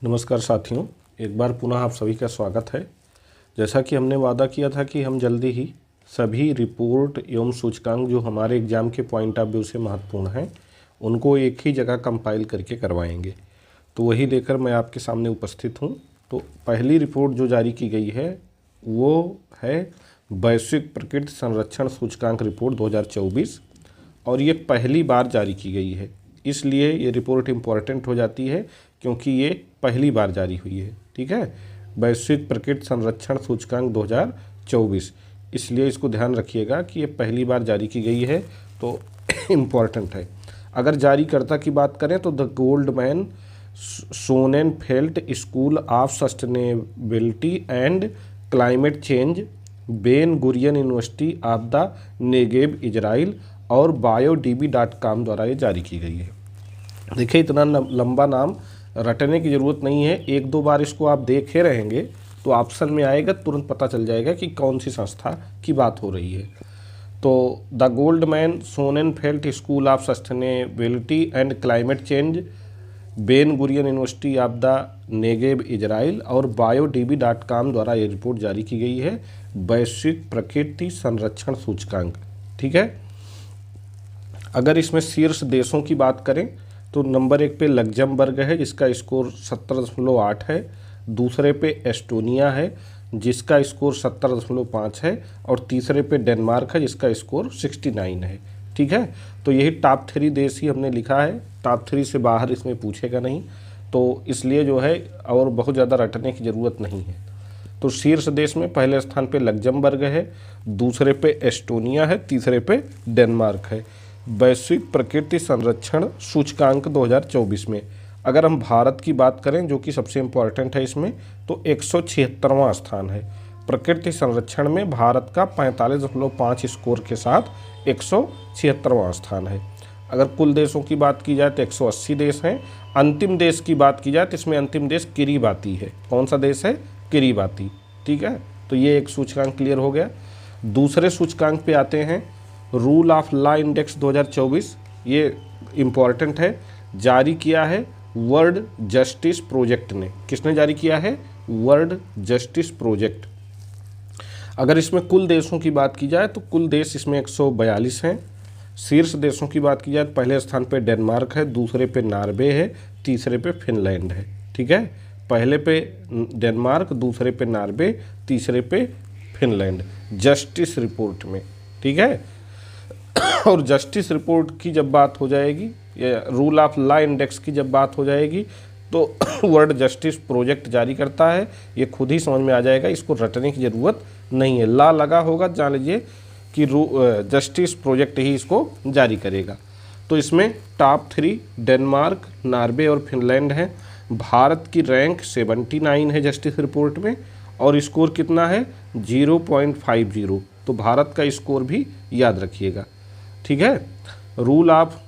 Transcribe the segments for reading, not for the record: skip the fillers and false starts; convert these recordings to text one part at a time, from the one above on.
नमस्कार साथियों, एक बार पुनः आप सभी का स्वागत है। जैसा कि हमने वादा किया था कि हम जल्दी ही सभी रिपोर्ट एवं सूचकांक जो हमारे एग्ज़ाम के पॉइंट ऑफ व्यू से महत्वपूर्ण हैं उनको एक ही जगह कंपाइल करके करवाएंगे, तो वही लेकर मैं आपके सामने उपस्थित हूँ। तो पहली रिपोर्ट जो जारी की गई है वो है वैश्विक प्रकृति संरक्षण सूचकांक रिपोर्ट 2024 और ये पहली बार जारी की गई है। इसलिए ये रिपोर्ट इम्पॉर्टेंट हो जाती है क्योंकि ये पहली बार जारी हुई है। ठीक है, वैश्विक प्रकृति संरक्षण सूचकांक 2024, इसलिए इसको ध्यान रखिएगा कि ये पहली बार जारी की गई है, तो इम्पॉर्टेंट है। अगर जारीकर्ता की बात करें तो the Goldman Sonnenfeld School of Sustainability and Climate Change, Ben Gurion University of the Negev Israel और biodb.com द्वारा ये जारी की गई है। देखिए, इतना लंबा नाम रटने की ज़रूरत नहीं है, एक दो बार इसको आप देखे रहेंगे तो ऑप्शन में आएगा, तुरंत पता चल जाएगा कि कौन सी संस्था की बात हो रही है। तो the Goldman Sonnenfeld School of Sustainability and Climate Change, Ben Gurion University of the Negev Israel और biodb.com द्वारा ये रिपोर्ट जारी की गई है, वैश्विक प्रकृति संरक्षण सूचकांक। ठीक है, अगर इसमें शीर्ष देशों की बात करें तो नंबर 1 पे लग्जमबर्ग है जिसका स्कोर 70.8 है, दूसरे पे एस्टोनिया है जिसका स्कोर 70.5 है और तीसरे पे डेनमार्क है जिसका स्कोर 69 है। ठीक है, तो यही टॉप 3 देश ही हमने लिखा है, टॉप 3 से बाहर इसमें पूछेगा नहीं, तो इसलिए जो है और बहुत ज़्यादा रटने की ज़रूरत नहीं है। तो शीर्ष देश में पहले स्थान पे लग्जमबर्ग है, दूसरे पे एस्टोनिया है, तीसरे पे डेनमार्क है। वैश्विक प्रकृति संरक्षण सूचकांक 2024 में अगर हम भारत की बात करें जो कि सबसे इम्पोर्टेंट है इसमें, तो 176वां स्थान है। प्रकृति संरक्षण में भारत का 45.5 स्कोर के साथ 176वां स्थान है। अगर कुल देशों की बात की जाए तो 180 देश हैं। अंतिम देश की बात की जाए तो इसमें अंतिम देश किरीबाती है। कौन सा देश है? किरीबाती। ठीक है, तो ये एक सूचकांक क्लियर हो गया। दूसरे सूचकांक पे आते हैं, रूल ऑफ लॉ इंडेक्स 2024, ये इम्पॉर्टेंट है, जारी किया है वर्ल्ड जस्टिस प्रोजेक्ट ने। किसने जारी किया है? World justice project. अगर इसमें कुल देशों की बात की जाए तो कुल देश इसमें 142 हैं। शीर्ष देशों की बात की जाए तो पहले स्थान पे डेनमार्क है, दूसरे पे नॉर्वे है, तीसरे पे फिनलैंड है। ठीक है, पहले पे डेनमार्क, दूसरे पे नॉर्वे, तीसरे पे फिनलैंड जस्टिस रिपोर्ट में। ठीक है, और जस्टिस रिपोर्ट की जब बात हो जाएगी या रूल ऑफ लॉ इंडेक्स की जब बात हो जाएगी तो वर्ल्ड जस्टिस प्रोजेक्ट जारी करता है, ये खुद ही समझ में आ जाएगा, इसको रटने की ज़रूरत नहीं है। लॉ लगा होगा, जान लीजिए कि जस्टिस प्रोजेक्ट ही इसको जारी करेगा। तो इसमें टॉप 3 डेनमार्क, नॉर्वे और फिनलैंड हैं। भारत की रैंक 79 है जस्टिस रिपोर्ट में और स्कोर कितना है? 0.50। तो भारत का स्कोर भी याद रखिएगा। ठीक है, रूल ऑफ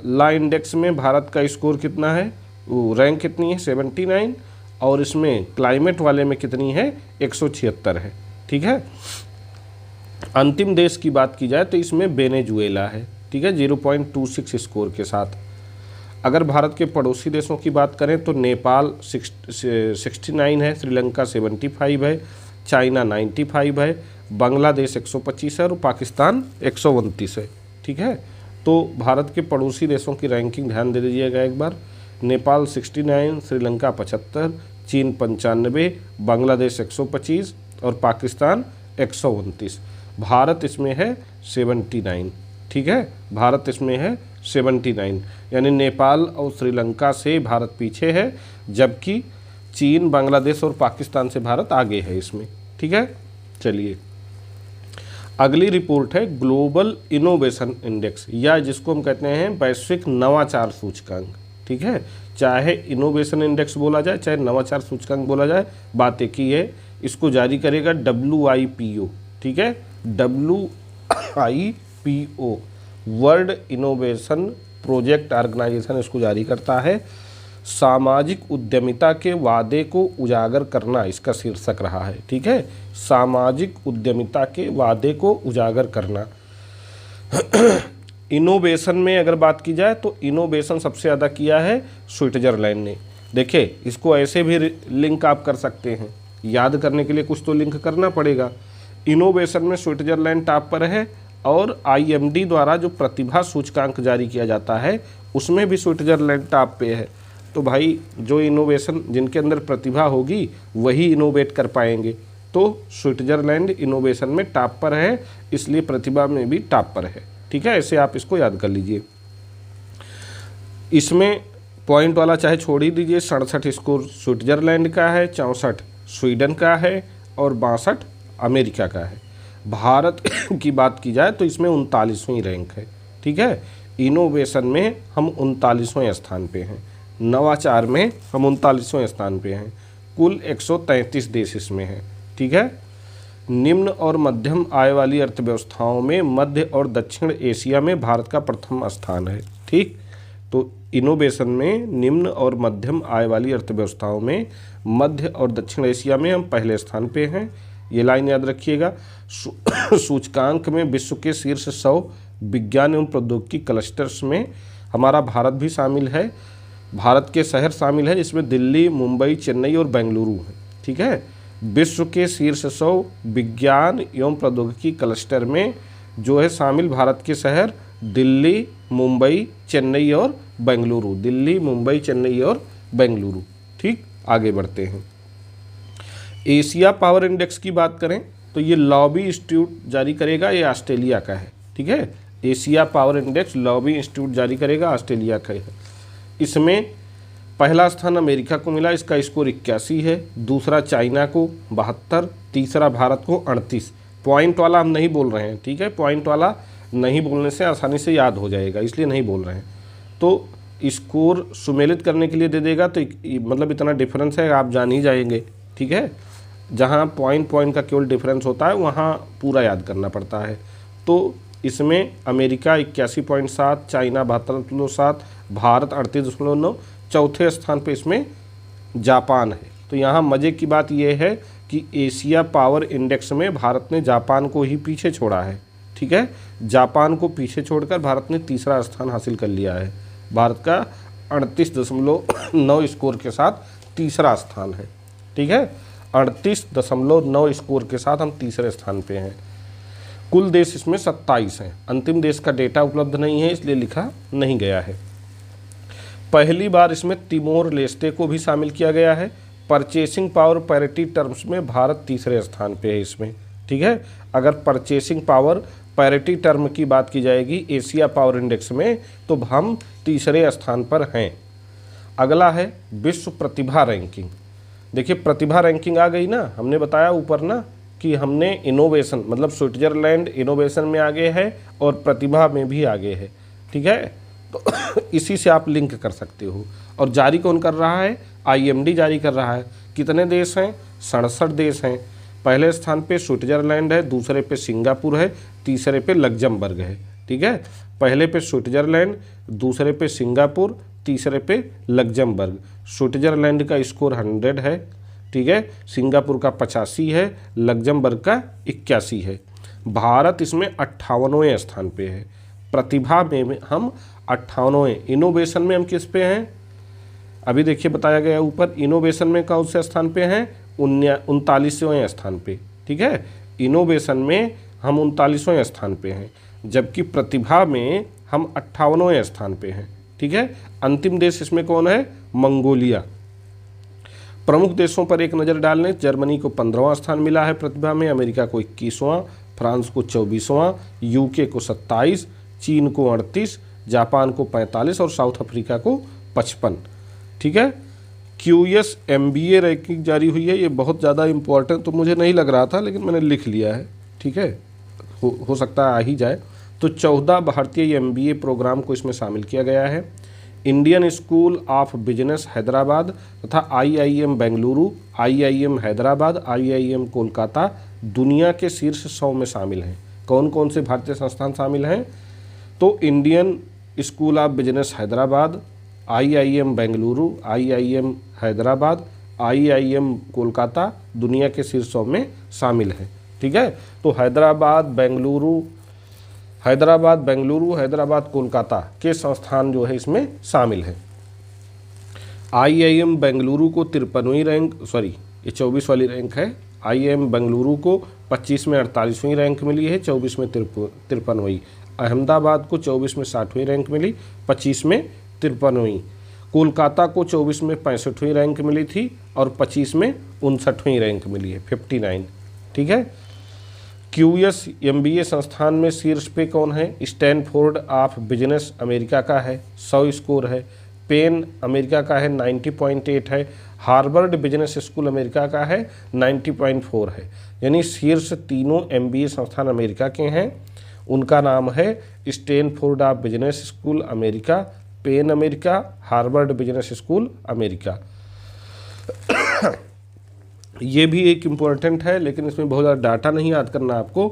लॉ इंडेक्स में भारत का स्कोर कितना है, रैंक कितनी है? 79, और इसमें क्लाइमेट वाले में कितनी है? 176 है। ठीक है, अंतिम देश की बात की जाए तो इसमें वेनेजुएला है। ठीक है, 0.26 स्कोर के साथ। अगर भारत के पड़ोसी देशों की बात करें तो नेपाल 69 है, श्रीलंका 75 है, चाइना 95 है, बांग्लादेश 125 है और पाकिस्तान 129 है। ठीक है, तो भारत के पड़ोसी देशों की रैंकिंग ध्यान दे दीजिएगा एक बार। नेपाल 69, श्रीलंका 75, चीन 95, बांग्लादेश 125 और पाकिस्तान 129। भारत इसमें है 79। ठीक है, भारत इसमें है 79, यानी नेपाल और श्रीलंका से भारत पीछे है, जबकि चीन, बांग्लादेश और पाकिस्तान से भारत आगे है इसमें। ठीक है, चलिए अगली रिपोर्ट है ग्लोबल इनोवेशन इंडेक्स, या जिसको हम कहते हैं वैश्विक नवाचार सूचकांक। ठीक है, चाहे इनोवेशन इंडेक्स बोला जाए चाहे नवाचार सूचकांक बोला जाए, बात एक ही है। इसको जारी करेगा WIPO। ठीक है, WIPO world innovation project organisation इसको जारी करता है। सामाजिक उद्यमिता के वादे को उजागर करना इसका शीर्षक रहा है। ठीक है, सामाजिक उद्यमिता के वादे को उजागर करना। इनोवेशन में अगर बात की जाए तो इनोवेशन सबसे ज़्यादा किया है स्विट्जरलैंड ने। देखिए इसको ऐसे भी लिंक आप कर सकते हैं, याद करने के लिए कुछ तो लिंक करना पड़ेगा। इनोवेशन में स्विट्जरलैंड टॉप पर है और IMD द्वारा जो प्रतिभा सूचकांक जारी किया जाता है उसमें भी स्विट्जरलैंड टॉप पे है। तो भाई जो इनोवेशन, जिनके अंदर प्रतिभा होगी वही इनोवेट कर पाएंगे। तो स्विट्जरलैंड इनोवेशन में टॉप पर है, इसलिए प्रतिभा में भी टॉप पर है। ठीक है, ऐसे आप इसको याद कर लीजिए। इसमें पॉइंट वाला चाहे छोड़ ही दीजिए। 67 स्कोर स्विट्जरलैंड का है, 64 स्वीडन का है और 62 अमेरिका का है। भारत की बात की जाए तो इसमें 39वां रैंक है। ठीक है, इनोवेशन में हम 39वें स्थान पे हैं, नवाचार में हम 39वें स्थान पे हैं। कुल 133 देश इसमें हैं। ठीक है, निम्न और मध्यम आय वाली अर्थव्यवस्थाओं में मध्य और दक्षिण एशिया में भारत का प्रथम स्थान है। ठीक, तो इनोवेशन में निम्न और मध्यम आय वाली अर्थव्यवस्थाओं में मध्य और दक्षिण एशिया में हम पहले स्थान पे हैं। ये लाइन याद रखिएगा। सूचकांक में विश्व के शीर्ष 100 विज्ञान एवं प्रौद्योगिकी क्लस्टर्स में हमारा भारत भी शामिल है। भारत के शहर शामिल है जिसमें दिल्ली, मुंबई, चेन्नई और बेंगलुरु है। ठीक है, विश्व के शीर्ष 100 विज्ञान एवं प्रौद्योगिकी क्लस्टर में जो है शामिल भारत के शहर दिल्ली, मुंबई, चेन्नई और बेंगलुरु। दिल्ली, मुंबई, चेन्नई और बेंगलुरु। ठीक, आगे बढ़ते हैं। एशिया पावर इंडेक्स की बात करें तो ये लॉबी इंस्टीट्यूट जारी करेगा, ये ऑस्ट्रेलिया का है। ठीक है, Asia power index lobby institute जारी करेगा, ऑस्ट्रेलिया का है। इसमें पहला स्थान अमेरिका को मिला, इसका स्कोर 81 है। दूसरा चाइना को 72, तीसरा भारत को 38। पॉइंट वाला हम नहीं बोल रहे हैं। ठीक है, पॉइंट वाला नहीं बोलने से आसानी से याद हो जाएगा, इसलिए नहीं बोल रहे हैं। तो स्कोर सुमेलित करने के लिए दे देगा, तो मतलब इतना डिफरेंस है, आप जान ही जाएंगे। ठीक है, जहाँ पॉइंट का केवल डिफरेंस होता है वहाँ पूरा याद करना पड़ता है। तो इसमें अमेरिका 81.7, चाइना 72.7, भारत 38.9, चौथे स्थान पे इसमें जापान है। तो यहाँ मज़े की बात यह है कि एशिया पावर इंडेक्स में भारत ने जापान को ही पीछे छोड़ा है। ठीक है, जापान को पीछे छोड़कर भारत ने तीसरा स्थान हासिल कर लिया है। भारत का 38.9 स्कोर के साथ तीसरा स्थान है। ठीक है, 38.9 स्कोर के साथ हम तीसरे स्थान पे हैं। कुल देश इसमें 27 हैं। अंतिम देश का डेटा उपलब्ध नहीं है, इसलिए लिखा नहीं गया है। पहली बार इसमें तिमोर लेस्टे को भी शामिल किया गया है। परचेसिंग पावर पैरिटी टर्म्स में भारत तीसरे स्थान पे है इसमें। ठीक है, अगर परचेसिंग पावर पैरिटी टर्म की बात की जाएगी एशिया पावर इंडेक्स में तो हम तीसरे स्थान पर हैं। अगला है विश्व प्रतिभा रैंकिंग। देखिए प्रतिभा रैंकिंग आ गई ना, हमने बताया ऊपर ना कि हमने इनोवेशन मतलब स्विट्जरलैंड इनोवेशन में आगे है और प्रतिभा में भी आगे है। ठीक है, तो इसी से आप लिंक कर सकते हो। और जारी कौन कर रहा है? IMD जारी कर रहा है। कितने देश हैं? 67 देश हैं। पहले स्थान पे स्विट्जरलैंड है, दूसरे पे सिंगापुर है, तीसरे पे लग्जमबर्ग है। ठीक है, पहले पे स्विट्जरलैंड, दूसरे पे सिंगापुर, तीसरे पे लग्जमबर्ग। स्विट्जरलैंड का स्कोर 100 है। ठीक है, सिंगापुर का 85 है, लग्जमबर्ग का 81 है। भारत इसमें 58वें स्थान पे है। प्रतिभा में हम 58वें, इनोवेशन में हम किस पे हैं? अभी देखिए बताया गया ऊपर, इनोवेशन में कौन से स्थान पे हैं? 39वें स्थान पे। ठीक है, इनोवेशन में हम 39वें स्थान पे हैं, जबकि प्रतिभा में हम 58वें स्थान पे हैं। ठीक है, अंतिम देश इसमें कौन है? मंगोलिया। प्रमुख देशों पर एक नज़र डाल लें, जर्मनी को 15वां स्थान मिला है प्रतिभा में, अमेरिका को 21वां, फ्रांस को 24वां, UK को 27, चीन को 38, जापान को 45 और साउथ अफ्रीका को 55। ठीक है, QS MBA रैंकिंग जारी हुई है। ये बहुत ज़्यादा इम्पोर्टेंट तो मुझे नहीं लग रहा था, लेकिन मैंने लिख लिया है। ठीक है, हो सकता है आ ही जाए। तो 14 भारतीय MBA प्रोग्राम को इसमें शामिल किया गया है। Indian school of business Hyderabad तथा IIM Bengaluru, IIM Hyderabad, IIM Kolkata दुनिया के शीर्ष 100 में शामिल हैं। कौन कौन से भारतीय संस्थान शामिल हैं? तो Indian school of business Hyderabad, IIM Bengaluru, IIM Hyderabad, IIM Kolkata दुनिया के शीर्ष 100 में शामिल हैं। ठीक है, तो हैदराबाद, बेंगलुरु, हैदराबाद, कोलकाता के संस्थान जो है इसमें शामिल हैं। IIM बेंगलुरु को 53वीं रैंक, सॉरी ये 24 वाली रैंक है। IIM बेंगलुरु को 25 में 48वीं रैंक मिली है, 24 में 53वीं। अहमदाबाद को 24 में 60वीं रैंक मिली, 25 में 53वीं। कोलकाता को 24 में 65वीं रैंक मिली थी और 25 में 59वीं रैंक मिली है, 59। ठीक है। QS MBA संस्थान में शीर्ष पे कौन है? स्टैनफोर्ड ऑफ बिजनेस अमेरिका का है, 100 स्कोर है। पेन अमेरिका का है, 90.8 है। हार्वर्ड बिजनेस स्कूल अमेरिका का है, 90.4 है। यानी शीर्ष तीनों MBA संस्थान अमेरिका के हैं। उनका नाम है Stanford of business school America, Penn America, Harvard business school America. ये भी एक इम्पोर्टेंट है, लेकिन इसमें बहुत ज़्यादा डाटा नहीं याद करना आपको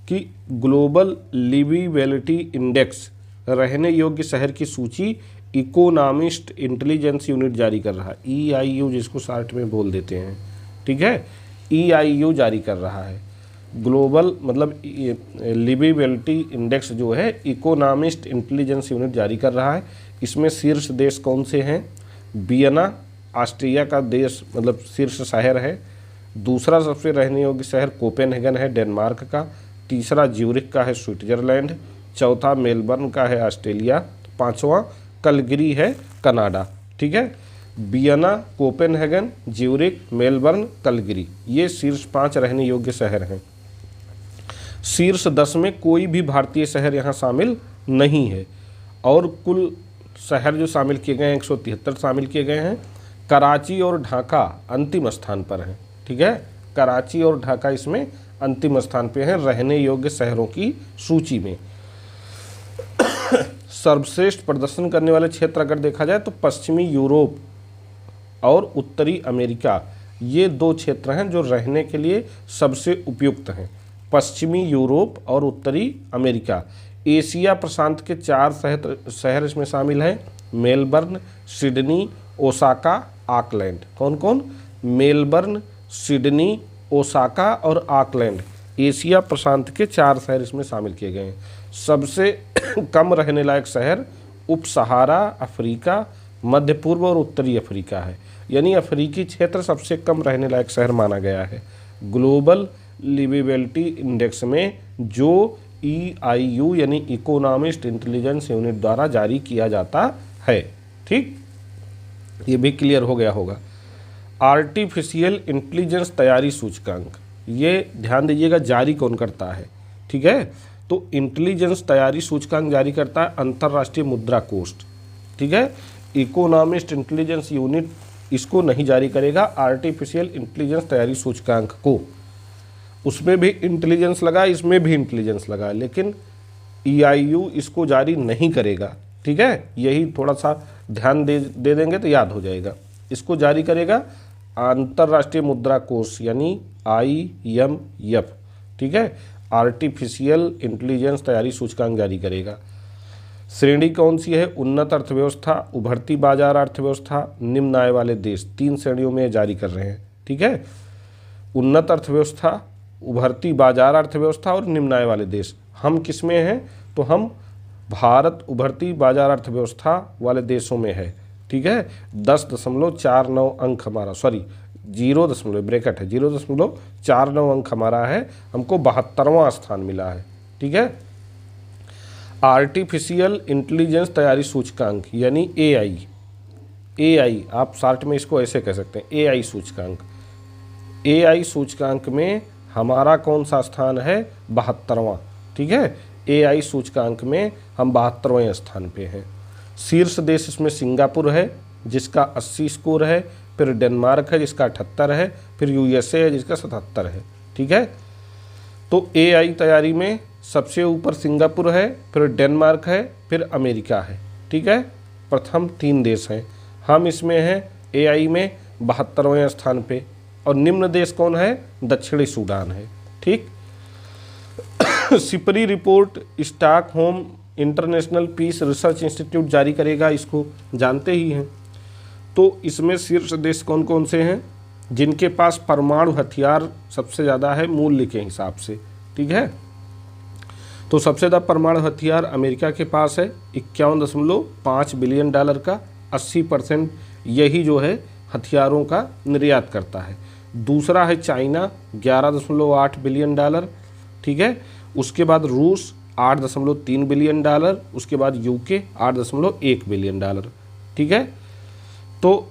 कि ग्लोबल लिविबिलिटी इंडेक्स, रहने योग्य शहर की सूची इकोनॉमिस्ट इंटेलिजेंस यूनिट जारी कर रहा है। EIU जिसको शॉर्ट में बोल देते हैं। ठीक है, EIU जारी कर रहा है। ग्लोबल मतलब लिविबिलिटी इंडेक्स जो है इकोनॉमिस्ट इंटेलिजेंस यूनिट जारी कर रहा है। इसमें शीर्ष देश कौन से हैं? वियना ऑस्ट्रिया का देश मतलब शीर्ष शहर है। दूसरा सबसे रहने योग्य शहर कोपेनहेगन है डेनमार्क का। तीसरा ज्यूरिख का है स्विट्जरलैंड। चौथा मेलबर्न का है ऑस्ट्रेलिया। पांचवा कलगरी है कनाडा। ठीक है, वियना, कोपेनहेगन, ज्यूरिख, मेलबर्न, कलगरी, ये शीर्ष 5 रहने योग्य शहर हैं। शीर्ष 10 में कोई भी भारतीय शहर यहाँ शामिल नहीं है और कुल शहर जो शामिल किए गए हैं 173 शामिल किए गए हैं। कराची और ढाका अंतिम स्थान पर हैं। ठीक है, कराची और ढाका इसमें अंतिम स्थान पे हैं रहने योग्य शहरों की सूची में। सर्वश्रेष्ठ प्रदर्शन करने वाले क्षेत्र अगर देखा जाए तो पश्चिमी यूरोप और उत्तरी अमेरिका, ये 2 क्षेत्र हैं जो रहने के लिए सबसे उपयुक्त हैं। पश्चिमी यूरोप और उत्तरी अमेरिका। एशिया प्रशांत के 4 शहर इसमें शामिल हैं, मेलबर्न, सिडनी, ओसाका, ऑकलैंड। कौन कौन? मेलबर्न, सिडनी, ओसाका और ऑकलैंड, एशिया प्रशांत के 4 शहर इसमें शामिल किए गए हैं। सबसे कम रहने लायक शहर उप सहारा अफ्रीका, मध्य पूर्व और उत्तरी अफ्रीका है। यानी अफ्रीकी क्षेत्र सबसे कम रहने लायक शहर माना गया है ग्लोबल लिविबिलिटी इंडेक्स में, जो EIU यानी इकोनॉमिस्ट इंटेलिजेंस यूनिट द्वारा जारी किया जाता है। ठीक, ये भी क्लियर हो गया होगा। आर्टिफिशियल इंटेलिजेंस तैयारी सूचकांक, ये ध्यान दीजिएगा जारी कौन करता है। ठीक है, तो इंटेलिजेंस तैयारी सूचकांक जारी करता है अंतर्राष्ट्रीय मुद्रा कोष। ठीक है, इकोनॉमिस्ट इंटेलिजेंस यूनिट इसको नहीं जारी करेगा, आर्टिफिशियल इंटेलिजेंस तैयारी सूचकांक को। उसमें भी इंटेलिजेंस लगा, इसमें भी इंटेलिजेंस लगा, लेकिन EIU इसको जारी नहीं करेगा। ठीक है, यही थोड़ा सा ध्यान दे देंगे तो याद हो जाएगा। इसको जारी करेगा अंतर्राष्ट्रीय मुद्रा कोष यानी IMF। ठीक है, आर्टिफिशियल इंटेलिजेंस तैयारी सूचकांक जारी करेगा। श्रेणी कौन सी है? उन्नत अर्थव्यवस्था, उभरती बाजार अर्थव्यवस्था, निम्न आय वाले देश, 3 श्रेणियों में जारी कर रहे हैं। ठीक है, उन्नत अर्थव्यवस्था, उभरती बाजार अर्थव्यवस्था और निम्न आय वाले देश। हम किस में हैं? तो हम भारत उभरती बाजार अर्थव्यवस्था वाले देशों में है। ठीक है, 10.49 अंक हमारा, सॉरी 0 ब्रैकेट है, 0.49 अंक हमारा है, हमको 72वां स्थान मिला है। ठीक है, आर्टिफिशियल इंटेलिजेंस तैयारी सूचकांक यानी AI आप शॉर्ट में इसको ऐसे कह सकते हैं, AI सूचकांक। AI सूचकांक में हमारा कौन सा स्थान है? 72वां। ठीक है, AI सूचकांक में हम 72वें स्थान पे हैं। शीर्ष देश इसमें सिंगापुर है जिसका 80 स्कोर है, फिर डेनमार्क है जिसका 78 है, फिर USA है जिसका 77 है। ठीक है, तो AI तैयारी में सबसे ऊपर सिंगापुर है, फिर डेनमार्क है, फिर अमेरिका है। ठीक है, प्रथम 3 देश हैं। हम इसमें हैं AI में 72वें स्थान पे, और निम्न देश कौन है? दक्षिणी सूडान है। ठीक, SIPRI report Stockholm international peace research institute जारी करेगा, इसको जानते ही हैं। तो इसमें शीर्ष देश कौन कौन से हैं जिनके पास परमाणु हथियार सबसे ज़्यादा है मूल्य के हिसाब से? ठीक है, तो सबसे ज़्यादा परमाणु हथियार अमेरिका के पास है, $51.5 बिलियन का, 80% यही जो है हथियारों का निर्यात करता है। दूसरा है चाइना 11.8 बिलियन डॉलर, ठीक है। उसके बाद रूस 8.3 बिलियन डॉलर, उसके बाद यूके 8.1 बिलियन डॉलर, ठीक है। तो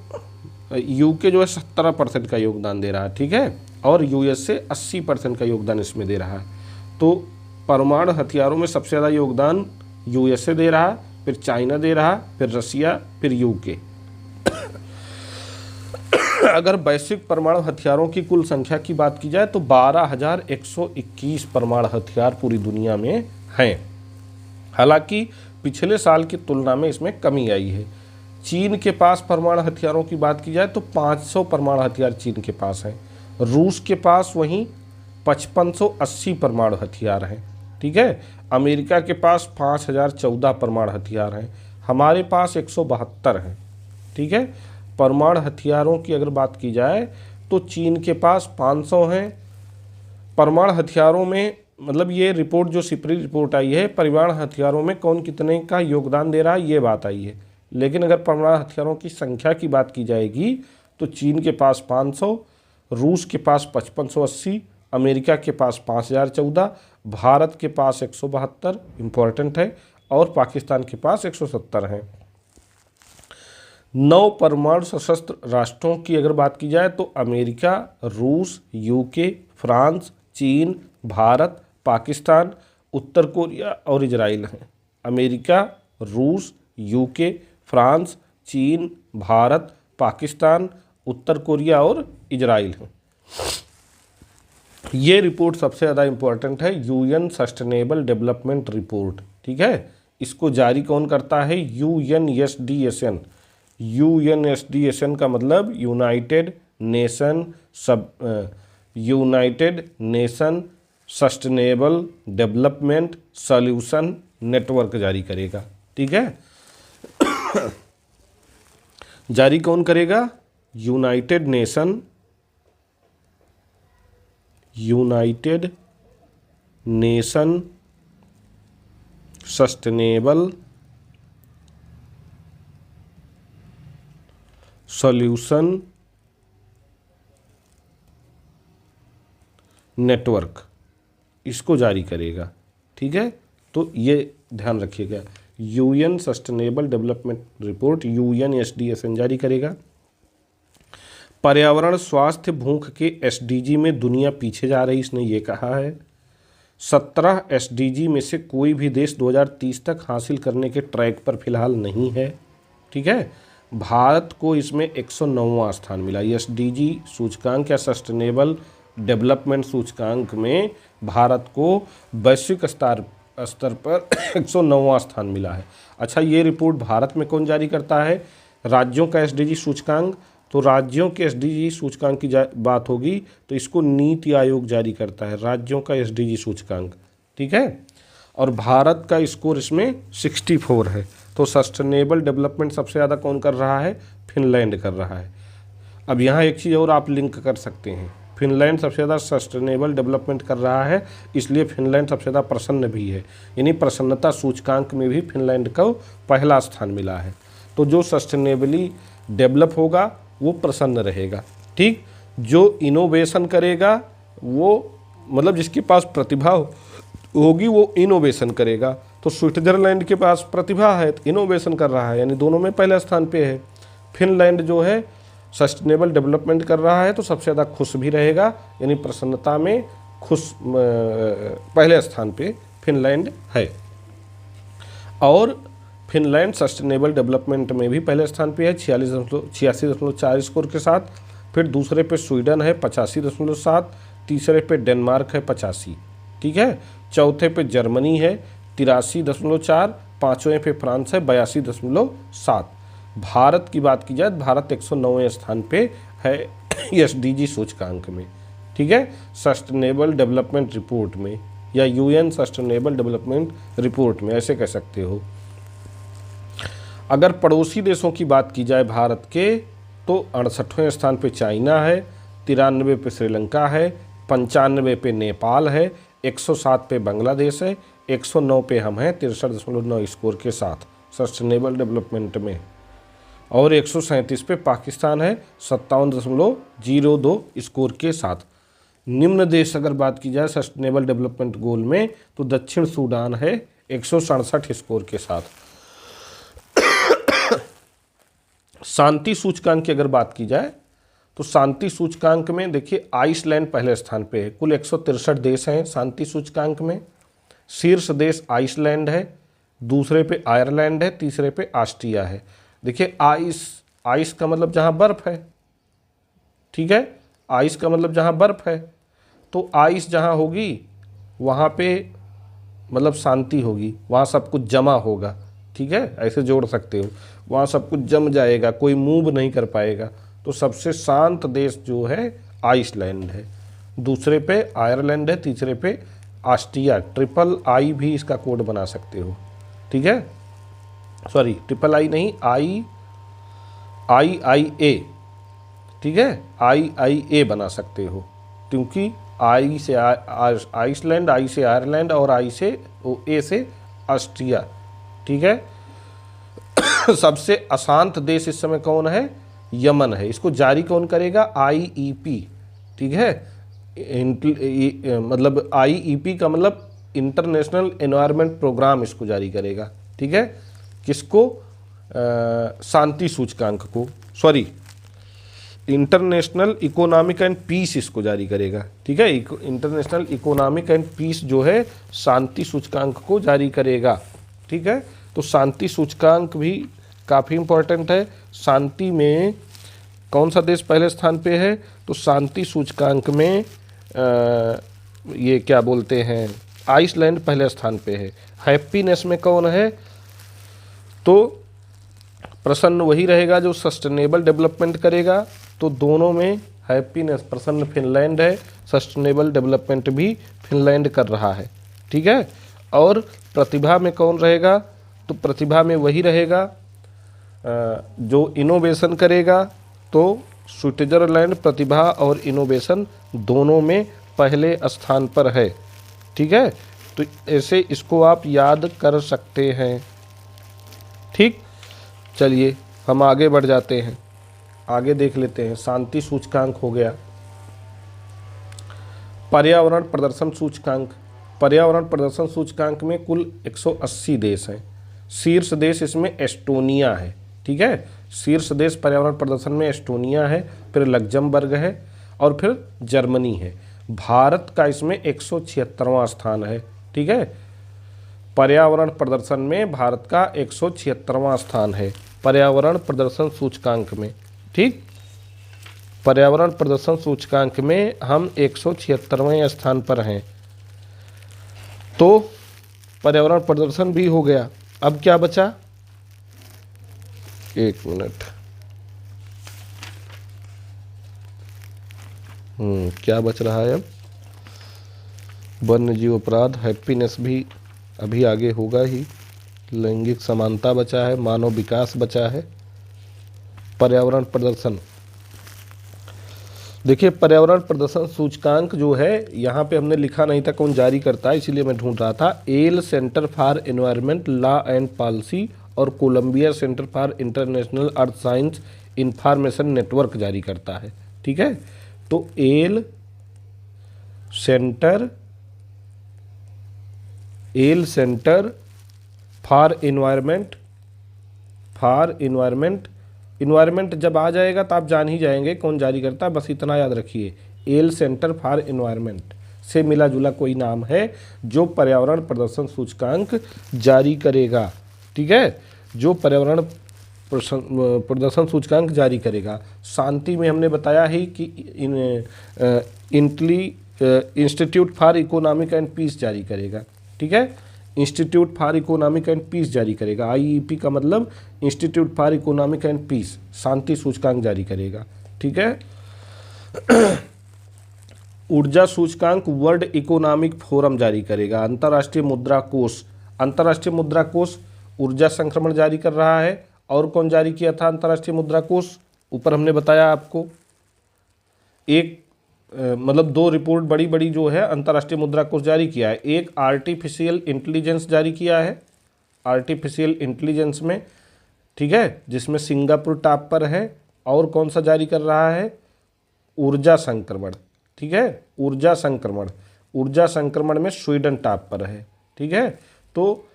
यूके जो है 17% का योगदान दे रहा है, ठीक है, और यूएसए 80% का योगदान इसमें दे रहा है। तो परमाणु हथियारों में सबसे ज़्यादा योगदान यूएसए दे रहा, फिर चाइना दे रहा, फिर रसिया, फिर यूके। अगर वैश्विक परमाणु हथियारों की कुल संख्या की बात की जाए तो 12,121 परमाणु हथियार पूरी दुनिया में हैं। हालांकि पिछले साल की तुलना में इसमें कमी आई है। चीन के पास परमाणु हथियारों की बात की जाए तो 500 परमाणु हथियार चीन के पास हैं। रूस के पास वहीं 5580 परमाणु हथियार हैं, ठीक है। अमेरिका के पास 5014 परमाणु हथियार हैं। हमारे पास 172 हैं, ठीक है। परमाणु हथियारों की अगर बात की जाए तो चीन के पास 500 हैं। परमाणु हथियारों में मतलब ये रिपोर्ट जो सिपरी रिपोर्ट आई है, परमाणु हथियारों में कौन कितने का योगदान दे रहा है ये बात आई है। लेकिन अगर परमाणु हथियारों की संख्या की बात की जाएगी तो चीन के पास 500, रूस के पास 5580, अमेरिका के पास 5014, भारत के पास 172 इम्पोर्टेंट है, और पाकिस्तान के पास 170 हैं। 9 परमाणु सशस्त्र राष्ट्रों की अगर बात की जाए तो अमेरिका, रूस, यूके, फ्रांस, चीन, भारत, पाकिस्तान, उत्तर कोरिया और इजराइल हैं। अमेरिका, रूस, यूके, फ्रांस, चीन, भारत, पाकिस्तान, उत्तर कोरिया और इजराइल हैं। ये रिपोर्ट सबसे ज़्यादा इम्पोर्टेंट है, यूएन सस्टेनेबल डेवलपमेंट रिपोर्ट, ठीक है। इसको जारी कौन करता है? यूएनएसडीएसएन। यूएनएसडीएसएन का मतलब United nation sustainable development solution network जारी करेगा, ठीक है। जारी कौन करेगा? United nation sustainable solution network, इसको जारी करेगा, ठीक है। तो ये ध्यान रखिएगा, यूएन सस्टेनेबल डेवलपमेंट रिपोर्ट यूएनएसडीएसएन जारी करेगा। पर्यावरण, स्वास्थ्य, भूख के एसडीजी में दुनिया पीछे जा रही, इसने ये कहा है। 17 एसडीजी में से कोई भी देश 2030 तक हासिल करने के ट्रैक पर फिलहाल नहीं है, ठीक है। भारत को इसमें 109वां स्थान मिला। एसडीजी सूचकांक या सस्टेनेबल डेवलपमेंट सूचकांक में भारत को वैश्विक स्तर पर 109वां स्थान मिला है। अच्छा, ये रिपोर्ट भारत में कौन जारी करता है? राज्यों का एसडीजी सूचकांक। तो राज्यों के एसडीजी सूचकांक की बात होगी तो इसको नीति आयोग जारी करता है, राज्यों का एसडीजी सूचकांक, ठीक है। और भारत का स्कोर इसमें 64 है। तो सस्टेनेबल डेवलपमेंट सबसे ज़्यादा कौन कर रहा है? फिनलैंड कर रहा है। अब यहाँ एक चीज़ और आप लिंक कर सकते हैं, फिनलैंड सबसे ज़्यादा सस्टेनेबल डेवलपमेंट कर रहा है, इसलिए फिनलैंड सबसे ज़्यादा प्रसन्न भी है, यानी प्रसन्नता सूचकांक में भी फिनलैंड को पहला स्थान मिला है। तो जो सस्टेनेबली डेवलप होगा वो प्रसन्न रहेगा, ठीक। जो इनोवेशन करेगा वो मतलब जिसके पास प्रतिभा होगी वो इनोवेशन करेगा। तो स्विट्जरलैंड के पास प्रतिभा है तो इनोवेशन कर रहा है, यानी दोनों में पहले स्थान पे है। फिनलैंड जो है सस्टेनेबल डेवलपमेंट कर रहा है तो सबसे ज़्यादा खुश भी रहेगा, यानी प्रसन्नता में खुश पहले स्थान पे फिनलैंड है। और फिनलैंड सस्टेनेबल डेवलपमेंट में भी पहले स्थान पे है 86.4 स्कोर के साथ। फिर दूसरे पे स्वीडन है 85.7, तीसरे पे डेनमार्क है 85, ठीक है। चौथे पे जर्मनी है 83.4, पाँचवें पे फ्रांस है 82.7। भारत की बात की जाए भारत 109वें स्थान पे है एसडीजी सूचकांक में, ठीक है, सस्टेनेबल डेवलपमेंट रिपोर्ट में या यूएन सस्टेनेबल डेवलपमेंट रिपोर्ट में, ऐसे कह सकते हो। अगर पड़ोसी देशों की बात की जाए भारत के तो 68वें स्थान पे चाइना है, 93 पे श्रीलंका है, 95 पे नेपाल है, 107 पे बांग्लादेश है, 109 पे हम हैं 63.9 स्कोर के साथ सस्टेनेबल डेवलपमेंट में। और 137 पे पाकिस्तान है 57.02 स्कोर के साथ। निम्न देश अगर बात की जाए सस्टेनेबल डेवलपमेंट गोल में तो दक्षिण सूडान है 167 स्कोर के साथ। शांति सूचकांक की अगर बात की जाए तो शांति सूचकांक में देखिए आइसलैंड पहले स्थान पे है। कुल 163 देश हैं शांति सूचकांक में। शीर्ष देश आइसलैंड है, दूसरे पे आयरलैंड है, तीसरे पे ऑस्ट्रिया है। देखिए आइस का मतलब जहाँ बर्फ़ है, ठीक है, आइस का मतलब जहाँ बर्फ़ है, तो आइस जहाँ होगी वहाँ पे मतलब शांति होगी, वहाँ सब कुछ जमा होगा, ठीक है, ऐसे जोड़ सकते हो, वहाँ सब कुछ जम जाएगा, कोई मूव नहीं कर पाएगा। तो सबसे शांत देश जो है आइसलैंड है, दूसरे पे आयरलैंड है, तीसरे पे ऑस्ट्रिया, ट्रिपल भी इसका कोड बना सकते हो, ठीक है, सॉरी ट्रिपल नहीं, IA, ठीक है, IA बना सकते हो, क्योंकि आई से आइसलैंड, आई से आयरलैंड और ए से ऑस्ट्रिया, ठीक है। सबसे अशांत देश इस समय कौन है? यमन है। इसको जारी कौन करेगा? IEP, ठीक है, मतलब IEP का मतलब इंटरनेशनल एनवायरनमेंट प्रोग्राम इसको जारी करेगा, ठीक है, किसको? शांति सूचकांक को, sorry international economic and peace इसको जारी करेगा, ठीक है, इंटरनेशनल इकोनॉमिक एंड पीस जो है शांति सूचकांक को जारी करेगा, ठीक है। तो शांति सूचकांक भी काफ़ी इम्पोर्टेंट है। शांति में कौन सा देश पहले स्थान पे है? तो शांति सूचकांक में ये क्या बोलते हैं, आइसलैंड पहले स्थान पे है। हैप्पीनेस में कौन है? तो प्रसन्न वही रहेगा जो सस्टेनेबल डेवलपमेंट करेगा, तो दोनों में हैप्पीनेस प्रसन्न फिनलैंड है, सस्टेनेबल डेवलपमेंट भी फिनलैंड कर रहा है, ठीक है। और प्रतिभा में कौन रहेगा? तो प्रतिभा में वही रहेगा जो इनोवेशन करेगा, तो स्विट्जरलैंड प्रतिभा और इनोवेशन दोनों में पहले स्थान पर है, ठीक है। तो ऐसे इसको आप याद कर सकते हैं, ठीक। चलिए हम आगे बढ़ जाते हैं, आगे देख लेते हैं। शांति सूचकांक हो गया। पर्यावरण प्रदर्शन सूचकांक, पर्यावरण प्रदर्शन सूचकांक में कुल 180 देश हैं। शीर्ष देश इसमें एस्टोनिया है, ठीक है, शीर्ष देश पर्यावरण प्रदर्शन में एस्टोनिया है, फिर लग्जमबर्ग है और फिर जर्मनी है। भारत का इसमें 176वां स्थान है, ठीक है, पर्यावरण प्रदर्शन में भारत का 176वां स्थान है पर्यावरण प्रदर्शन सूचकांक में, ठीक। पर्यावरण प्रदर्शन सूचकांक में हम 176वें स्थान पर हैं। तो पर्यावरण प्रदर्शन भी हो गया। अब क्या बचा? एक मिनट, क्या बच रहा है अब? वन्य जीव अपराध, हैप्पीनेस भी अभी आगे होगा ही, लैंगिक समानता बचा है, मानव विकास बचा है, पर्यावरण प्रदर्शन। देखिए पर्यावरण प्रदर्शन सूचकांक जो है यहाँ पे हमने लिखा नहीं था कौन जारी करता है, इसीलिए मैं ढूंढ रहा था। Yale Center for Environment Law and Policy और Columbia Center for International Earth Science Information Network जारी करता है, ठीक है। तो एल सेंटर फॉर इन्वायरमेंट जब आ जाएगा तो आप जान ही जाएंगे कौन जारी करता है, बस इतना याद रखिए। एल सेंटर फॉर इन्वायरमेंट से मिला जुला कोई नाम है जो पर्यावरण प्रदर्शन सूचकांक जारी करेगा, ठीक है, जो पर्यावरण प्रदर्शन सूचकांक जारी करेगा। शांति में हमने बताया ही कि Institute for Economic and Peace जारी करेगा, ठीक है, Institute for Economic and Peace जारी करेगा। IEP का मतलब Institute for Economic and Peace शांति सूचकांक जारी करेगा, ठीक है। ऊर्जा सूचकांक वर्ल्ड इकोनॉमिक फोरम जारी करेगा। अंतर्राष्ट्रीय मुद्रा कोष ऊर्जा संक्रमण जारी कर रहा है। और कौन जारी किया था अंतर्राष्ट्रीय मुद्रा कोष? ऊपर हमने बताया आपको, एक मतलब 2 रिपोर्ट बड़ी बड़ी जो है अंतर्राष्ट्रीय मुद्रा कोष जारी किया है। एक आर्टिफिशियल इंटेलिजेंस जारी किया है, आर्टिफिशियल इंटेलिजेंस में ठीक है, जिसमें सिंगापुर टॉप पर है। और कौन सा जारी कर रहा है? ऊर्जा संक्रमण, ठीक है, ऊर्जा संक्रमण। ऊर्जा संक्रमण में स्वीडन टॉप पर है, ठीक है। तो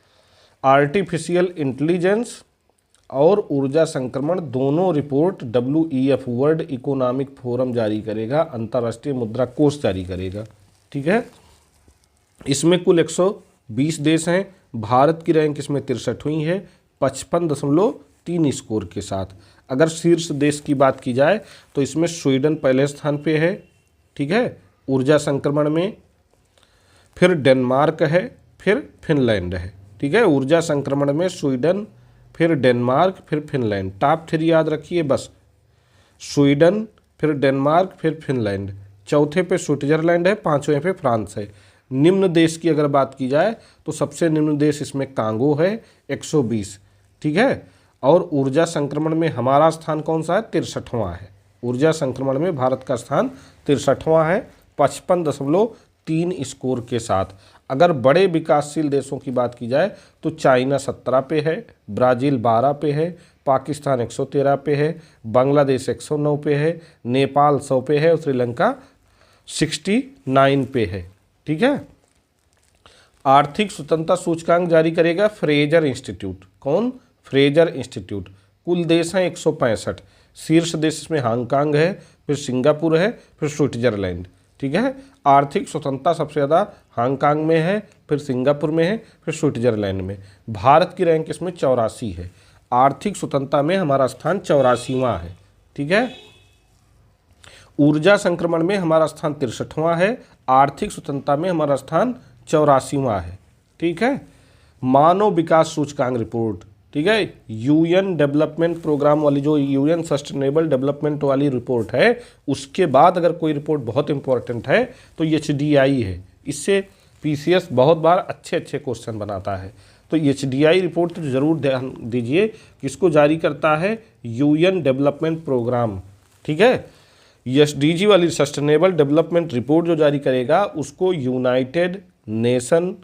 आर्टिफिशियल इंटेलिजेंस और ऊर्जा संक्रमण दोनों report WEF world economic forum जारी करेगा, अंतर्राष्ट्रीय मुद्रा कोष जारी करेगा, ठीक है। इसमें कुल 120 देश हैं। भारत की रैंक इसमें 63वीं है 55.3 स्कोर के साथ। अगर शीर्ष देश की बात की जाए तो इसमें स्वीडन पहले स्थान पे है, ठीक है, ऊर्जा संक्रमण में। फिर डेनमार्क है, फिर फिनलैंड है, ठीक है। ऊर्जा संक्रमण में स्वीडन, फिर डेनमार्क, फिर फिनलैंड। टॉप 3 याद रखिए बस, स्वीडन, फिर डेनमार्क, फिर फिनलैंड। चौथे पे स्विट्जरलैंड है, 5वें पे फ्रांस है। निम्न देश की अगर बात की जाए तो सबसे निम्न देश इसमें कांगो है 120, ठीक है। और ऊर्जा संक्रमण में हमारा स्थान कौन सा है? 63वां है। ऊर्जा संक्रमण में भारत का स्थान 63वां है 55.3 स्कोर के साथ। अगर बड़े विकासशील देशों की बात की जाए तो चाइना 17 पे है, ब्राज़ील 12 पे है, पाकिस्तान 113 पे है, बांग्लादेश 109 पे है, नेपाल 100 पे है और श्रीलंका 69 पे है, ठीक है। आर्थिक स्वतंत्रता सूचकांक जारी करेगा फ्रेजर इंस्टीट्यूट। कौन? Fraser institute. कुल देश हैं 165। शीर्ष देश इसमें हांगकांग है, फिर सिंगापुर है, फिर स्विट्जरलैंड, ठीक है। आर्थिक स्वतंत्रता सबसे ज़्यादा हांगकांग में है, फिर सिंगापुर में है, फिर स्विट्जरलैंड में। भारत की रैंक इसमें 84 है। आर्थिक स्वतंत्रता में हमारा स्थान 84वां है, ठीक है। ऊर्जा संक्रमण में हमारा स्थान 63वां है। आर्थिक स्वतंत्रता में हमारा स्थान 84वां है, ठीक है। मानव विकास सूचकांक रिपोर्ट, ठीक है, UN डेवलपमेंट प्रोग्राम वाली जो UN सस्टेनेबल डेवलपमेंट वाली रिपोर्ट है, उसके बाद अगर कोई रिपोर्ट बहुत इंपॉर्टेंट है तो HDI है। इससे PCS बहुत बार अच्छे क्वेश्चन बनाता है। तो HDI रिपोर्ट तो ज़रूर ध्यान दीजिए, किसको जारी करता है? UN डेवलपमेंट प्रोग्राम, ठीक है। SDG वाली सस्टेनेबल डेवलपमेंट रिपोर्ट जो जारी करेगा उसको यूनाइटेड नेशन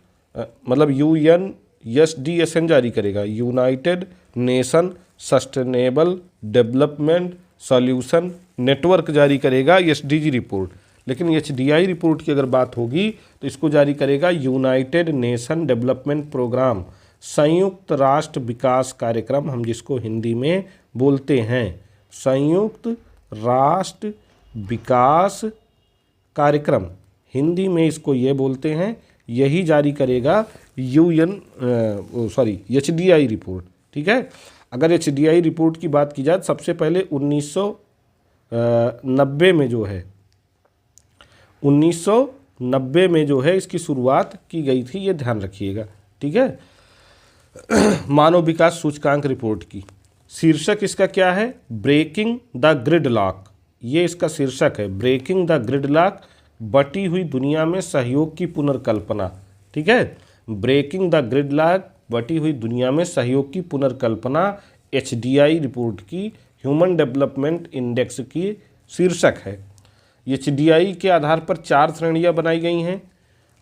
मतलब UNSDSN जारी करेगा, united nation sustainable development solution network जारी करेगा SDG रिपोर्ट। लेकिन HDI रिपोर्ट की अगर बात होगी तो इसको जारी करेगा यूनाइटेड नेशन डेवलपमेंट प्रोग्राम, संयुक्त राष्ट्र विकास कार्यक्रम, हम जिसको हिंदी में बोलते हैं संयुक्त राष्ट्र विकास कार्यक्रम, हिंदी में इसको ये बोलते हैं। यही जारी करेगा HDI रिपोर्ट, ठीक है। अगर HDI रिपोर्ट की बात की जाए सबसे पहले 1990 में जो है 1990 में जो है इसकी शुरुआत की गई थी, ये ध्यान रखिएगा, ठीक है। मानव विकास सूचकांक रिपोर्ट की शीर्षक इसका क्या है? ब्रेकिंग द ग्रिड लॉक, ये इसका शीर्षक है, ब्रेकिंग द ग्रिड लॉक, बटी हुई दुनिया में सहयोग की पुनर्कल्पना, ठीक है। ब्रेकिंग द ग्रिड लॉक, बटी हुई दुनिया में सहयोग की पुनर्कल्पना HDI रिपोर्ट की ह्यूमन डेवलपमेंट इंडेक्स की शीर्षक है। HDI के आधार पर 4 श्रेणियां बनाई गई हैं।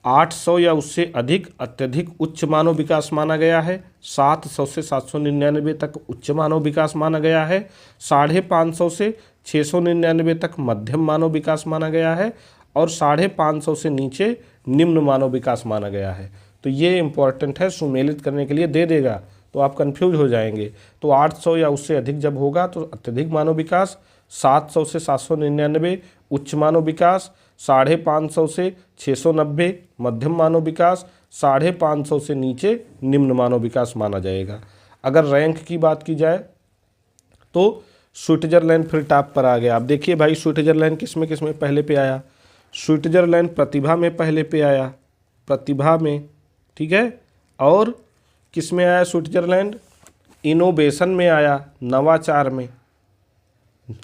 800 या उससे अधिक अत्यधिक उच्च मानव विकास माना गया है, 700 से 799 तक उच्च मानव विकास माना गया है, 550 से 699 तक मध्यम मानव विकास माना गया है और 550 से नीचे निम्न मानव विकास माना गया है। तो ये इम्पॉर्टेंट है, सुमेलित करने के लिए दे देगा तो आप कंफ्यूज हो जाएंगे। तो 800 या उससे अधिक जब होगा तो अत्यधिक मानव विकास, 700 से 799 उच्च मानव विकास, 550 से 690 मध्यम मानव विकास, 550 से नीचे निम्न मानव विकास माना जाएगा। अगर रैंक की बात की जाए तो स्विट्जरलैंड फिर टॉप पर आ गया। आप देखिए भाई स्विट्जरलैंड किस में पहले पे आया? स्विट्जरलैंड प्रतिभा में पहले पे आया, प्रतिभा में, ठीक है। और किस में आया स्विट्जरलैंड? इनोवेशन में आया, नवाचार में।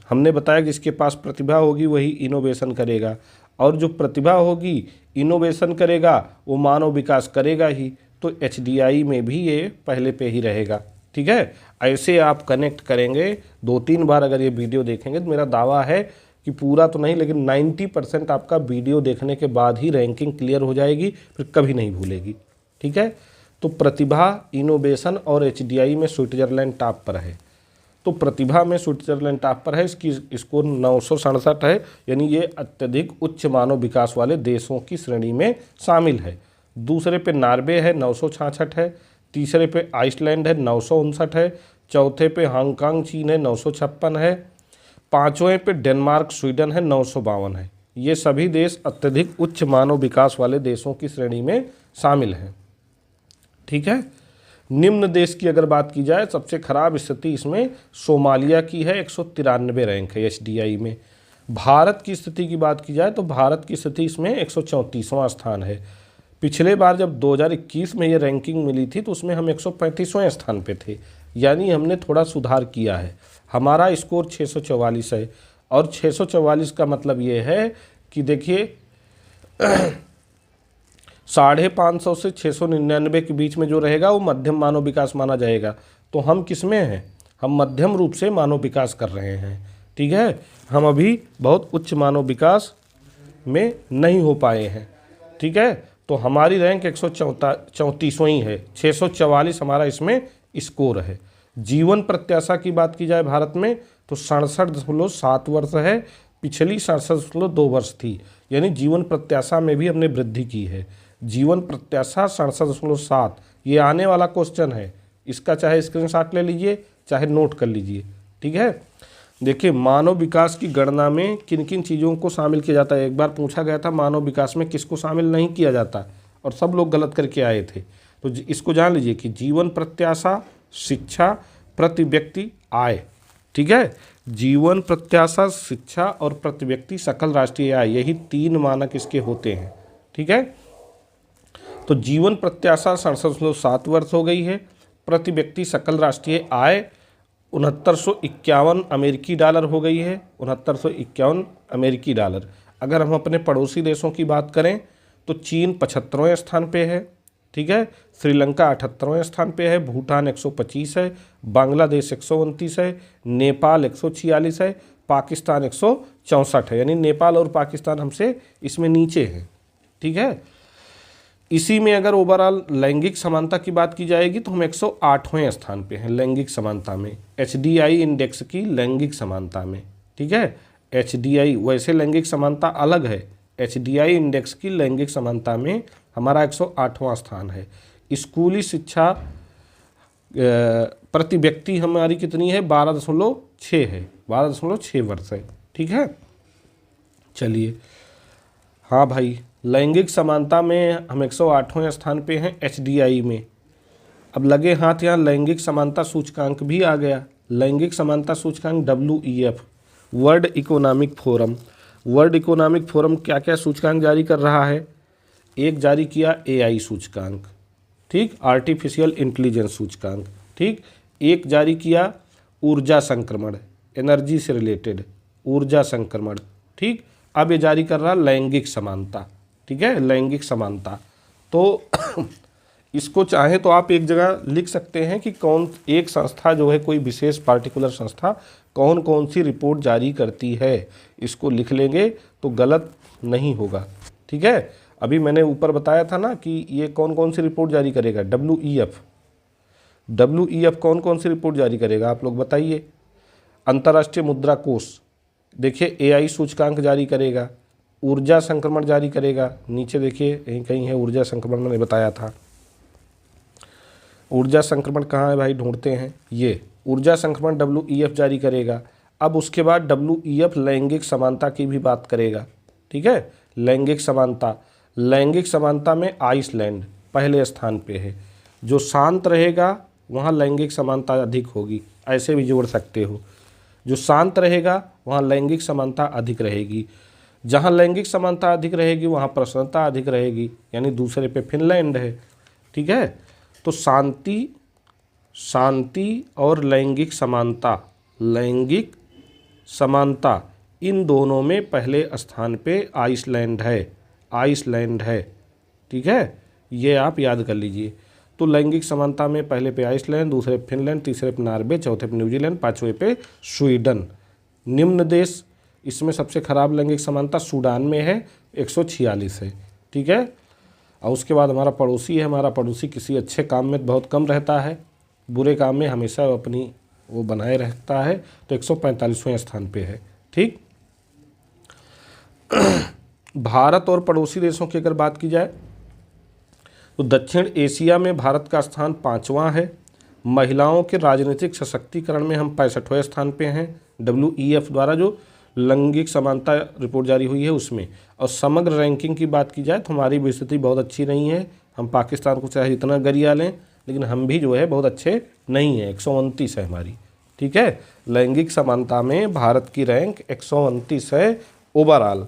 हमने बताया कि जिसके पास प्रतिभा होगी वही इनोवेशन करेगा, और जो प्रतिभा होगी इनोवेशन करेगा वो मानव विकास करेगा ही। तो HDI में भी ये पहले पे ही रहेगा, ठीक है। ऐसे आप कनेक्ट करेंगे 2-3 बार अगर ये वीडियो देखेंगे तो मेरा दावा है कि पूरा तो नहीं लेकिन 90% आपका वीडियो देखने के बाद ही रैंकिंग क्लियर हो जाएगी, फिर कभी नहीं भूलेगी, ठीक है। तो प्रतिभा, इनोवेशन और एचडीआई में स्विट्जरलैंड टॉप पर है। तो प्रतिभा में स्विट्जरलैंड टॉप पर है, इसकी स्कोर 967 है, यानी ये अत्यधिक उच्च मानव विकास वाले देशों की श्रेणी में शामिल है। दूसरे पे नॉर्वे है, 966 है। तीसरे पे आइसलैंड है, 959 है। चौथे पे हांगकांग चीन है, 956 है। पाँचवें पे डेनमार्क स्वीडन है, 952 है। ये सभी देश अत्यधिक उच्च मानव विकास वाले देशों की श्रेणी में शामिल हैं। ठीक है। निम्न देश की अगर बात की जाए, सबसे खराब स्थिति इसमें सोमालिया की है, 193 रैंक है एचडीआई में। भारत की स्थिति की बात की जाए तो भारत की स्थिति इसमें 134वां स्थान है। पिछले बार जब 2021 में ये रैंकिंग मिली थी तो उसमें हम 135वें स्थान पे थे, यानी हमने थोड़ा सुधार किया है। हमारा स्कोर 644 है, और 644 का मतलब ये है कि देखिए 550 से 699 के बीच में जो रहेगा वो मध्यम मानव विकास माना जाएगा। तो हम किस में हैं? हम मध्यम रूप से मानव विकास कर रहे हैं। ठीक है, हम अभी बहुत उच्च मानव विकास में नहीं हो पाए हैं। ठीक है, तो हमारी रैंक 134वीं है, 644 हमारा इसमें स्कोर है। जीवन प्रत्याशा की बात की जाए भारत में तो 67.7 वर्ष है, पिछली 67.2 वर्ष थी, यानी जीवन प्रत्याशा में भी हमने वृद्धि की है। जीवन प्रत्याशा 67.7, ये आने वाला क्वेश्चन है, इसका चाहे स्क्रीनशॉट ले लीजिए चाहे नोट कर लीजिए। ठीक है, देखिए मानव विकास की गणना में किन किन चीज़ों को शामिल किया जाता है। एक बार पूछा गया था मानव विकास में किसको शामिल नहीं किया जाता, और सब लोग गलत करके आए थे। तो इसको जान लीजिए कि जीवन प्रत्याशा, शिक्षा, प्रति व्यक्ति आय। ठीक है, जीवन प्रत्याशा, शिक्षा और प्रति व्यक्ति सकल राष्ट्रीय आय, यही 3 मानक इसके होते हैं। ठीक है, तो जीवन प्रत्याशा 67.7 वर्ष हो गई है। प्रति व्यक्ति सकल राष्ट्रीय आय 6951 अमेरिकी डॉलर हो गई है, 6951 अमेरिकी डॉलर। अगर हम अपने पड़ोसी देशों की बात करें तो चीन 75वें स्थान पे है। ठीक है, श्रीलंका 78वें स्थान पे है, भूटान 125 है, बांग्लादेश 129 है, नेपाल 146 है, पाकिस्तान 164 है, यानी नेपाल और पाकिस्तान हमसे इसमें नीचे हैं। ठीक है, इसी में अगर ओवरऑल लैंगिक समानता की बात की जाएगी तो हम 108वें स्थान पे हैं लैंगिक समानता में, एचडीआई इंडेक्स की लैंगिक समानता में। ठीक है, एचडीआई वैसे लैंगिक समानता अलग है, एचडीआई इंडेक्स की लैंगिक समानता में हमारा 108वां स्थान है। स्कूली शिक्षा प्रति व्यक्ति हमारी कितनी है? 12.6 है, 12.6 वर्ष है। ठीक है, चलिए, हाँ भाई, लैंगिक समानता में हम 108वें स्थान पे हैं एचडीआई में। अब लगे हाथ यहाँ लैंगिक समानता सूचकांक भी आ गया। लैंगिक समानता सूचकांक WEF, world economic forum. World economic forum क्या क्या सूचकांक जारी कर रहा है? एक जारी किया AI सूचकांक, ठीक, आर्टिफिशियल इंटेलिजेंस सूचकांक, ठीक। एक जारी किया ऊर्जा संक्रमण, एनर्जी से रिलेटेड ऊर्जा संक्रमण, ठीक। अब ये जारी कर रहा लैंगिक समानता, ठीक है, लैंगिक समानता। तो इसको चाहे तो आप एक जगह लिख सकते हैं कि कौन एक संस्था जो है, कोई विशेष पार्टिकुलर संस्था कौन कौन सी रिपोर्ट जारी करती है, इसको लिख लेंगे तो गलत नहीं होगा। ठीक है, अभी मैंने ऊपर बताया था ना कि ये कौन कौन सी रिपोर्ट जारी करेगा, WEF कौन कौन सी रिपोर्ट जारी करेगा, आप लोग बताइए। अंतर्राष्ट्रीय मुद्रा कोष, देखिए AI सूचकांक जारी करेगा, ऊर्जा संक्रमण जारी करेगा, नीचे देखिए कहीं कहीं है ऊर्जा संक्रमण, मैंने बताया था। ऊर्जा संक्रमण कहाँ है भाई, ढूंढते हैं, ये ऊर्जा संक्रमण WEF जारी करेगा। अब उसके बाद WEF लैंगिक समानता की भी बात करेगा। ठीक है, लैंगिक समानता, लैंगिक समानता में आइसलैंड पहले स्थान पे है। जो शांत रहेगा वहाँ लैंगिक समानता अधिक होगी, ऐसे भी जोड़ सकते हो। जो शांत रहेगा वहाँ लैंगिक समानता अधिक रहेगी, जहाँ लैंगिक समानता अधिक रहेगी वहाँ प्रसन्नता अधिक रहेगी, यानी दूसरे पे फिनलैंड है। ठीक है, तो शांति और लैंगिक समानता इन दोनों में पहले स्थान पे आइसलैंड है। ठीक है, ये आप याद कर लीजिए। तो लैंगिक समानता में पहले पे आइसलैंड, दूसरे पे फिनलैंड, तीसरे पे नॉर्वे, चौथे पे न्यूजीलैंड, पाँचवें पे स्वीडन। निम्न देश, इसमें सबसे खराब लैंगिक समानता सूडान में है, 146 है। ठीक है, और उसके बाद हमारा पड़ोसी है, हमारा पड़ोसी किसी अच्छे काम में बहुत कम रहता है, बुरे काम में हमेशा अपनी वो बनाए रखता है, तो 145वें स्थान पे है। ठीक। भारत और पड़ोसी देशों की अगर बात की जाए तो दक्षिण एशिया में भारत का स्थान 5वां है। महिलाओं के राजनीतिक सशक्तिकरण में हम 65वें स्थान पे हैं, WEF द्वारा जो लैंगिक समानता रिपोर्ट जारी हुई है उसमें। और समग्र रैंकिंग की बात की जाए तो हमारी भी स्थिति बहुत अच्छी नहीं है। हम पाकिस्तान को चाहे इतना गरिया लें, लेकिन हम भी जो है बहुत अच्छे नहीं हैं। 129 है हमारी। ठीक है, लैंगिक समानता में भारत की रैंक 129 है ओवरऑल।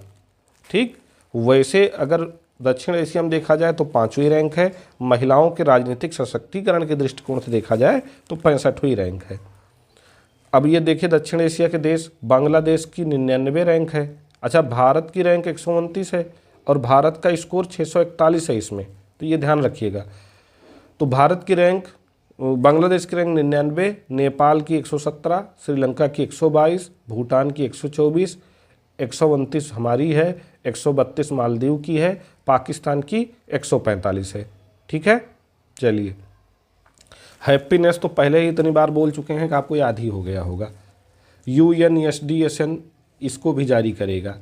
ठीक। वैसे अगर दक्षिण एशिया में देखा जाए तो 5वीं रैंक है। महिलाओं के राजनीतिक सशक्तिकरण के दृष्टिकोण से देखा जाए तो 65वीं रैंक है। अब ये देखिए दक्षिण एशिया के देश, बांग्लादेश की 99 रैंक है। अच्छा, भारत की रैंक 129 है और भारत का स्कोर 641 है इसमें, तो ये ध्यान रखिएगा। तो भारत की रैंक, बांग्लादेश की रैंक 99, नेपाल की 117, श्रीलंका की 122, भूटान की 124, 129 हमारी है, 132 मालदीव की है, पाकिस्तान की 145 है। ठीक है, चलिए। हैप्पीनेस तो पहले ही इतनी बार बोल चुके हैं कि आपको याद ही हो गया होगा। UNSDSN इसको भी जारी करेगा।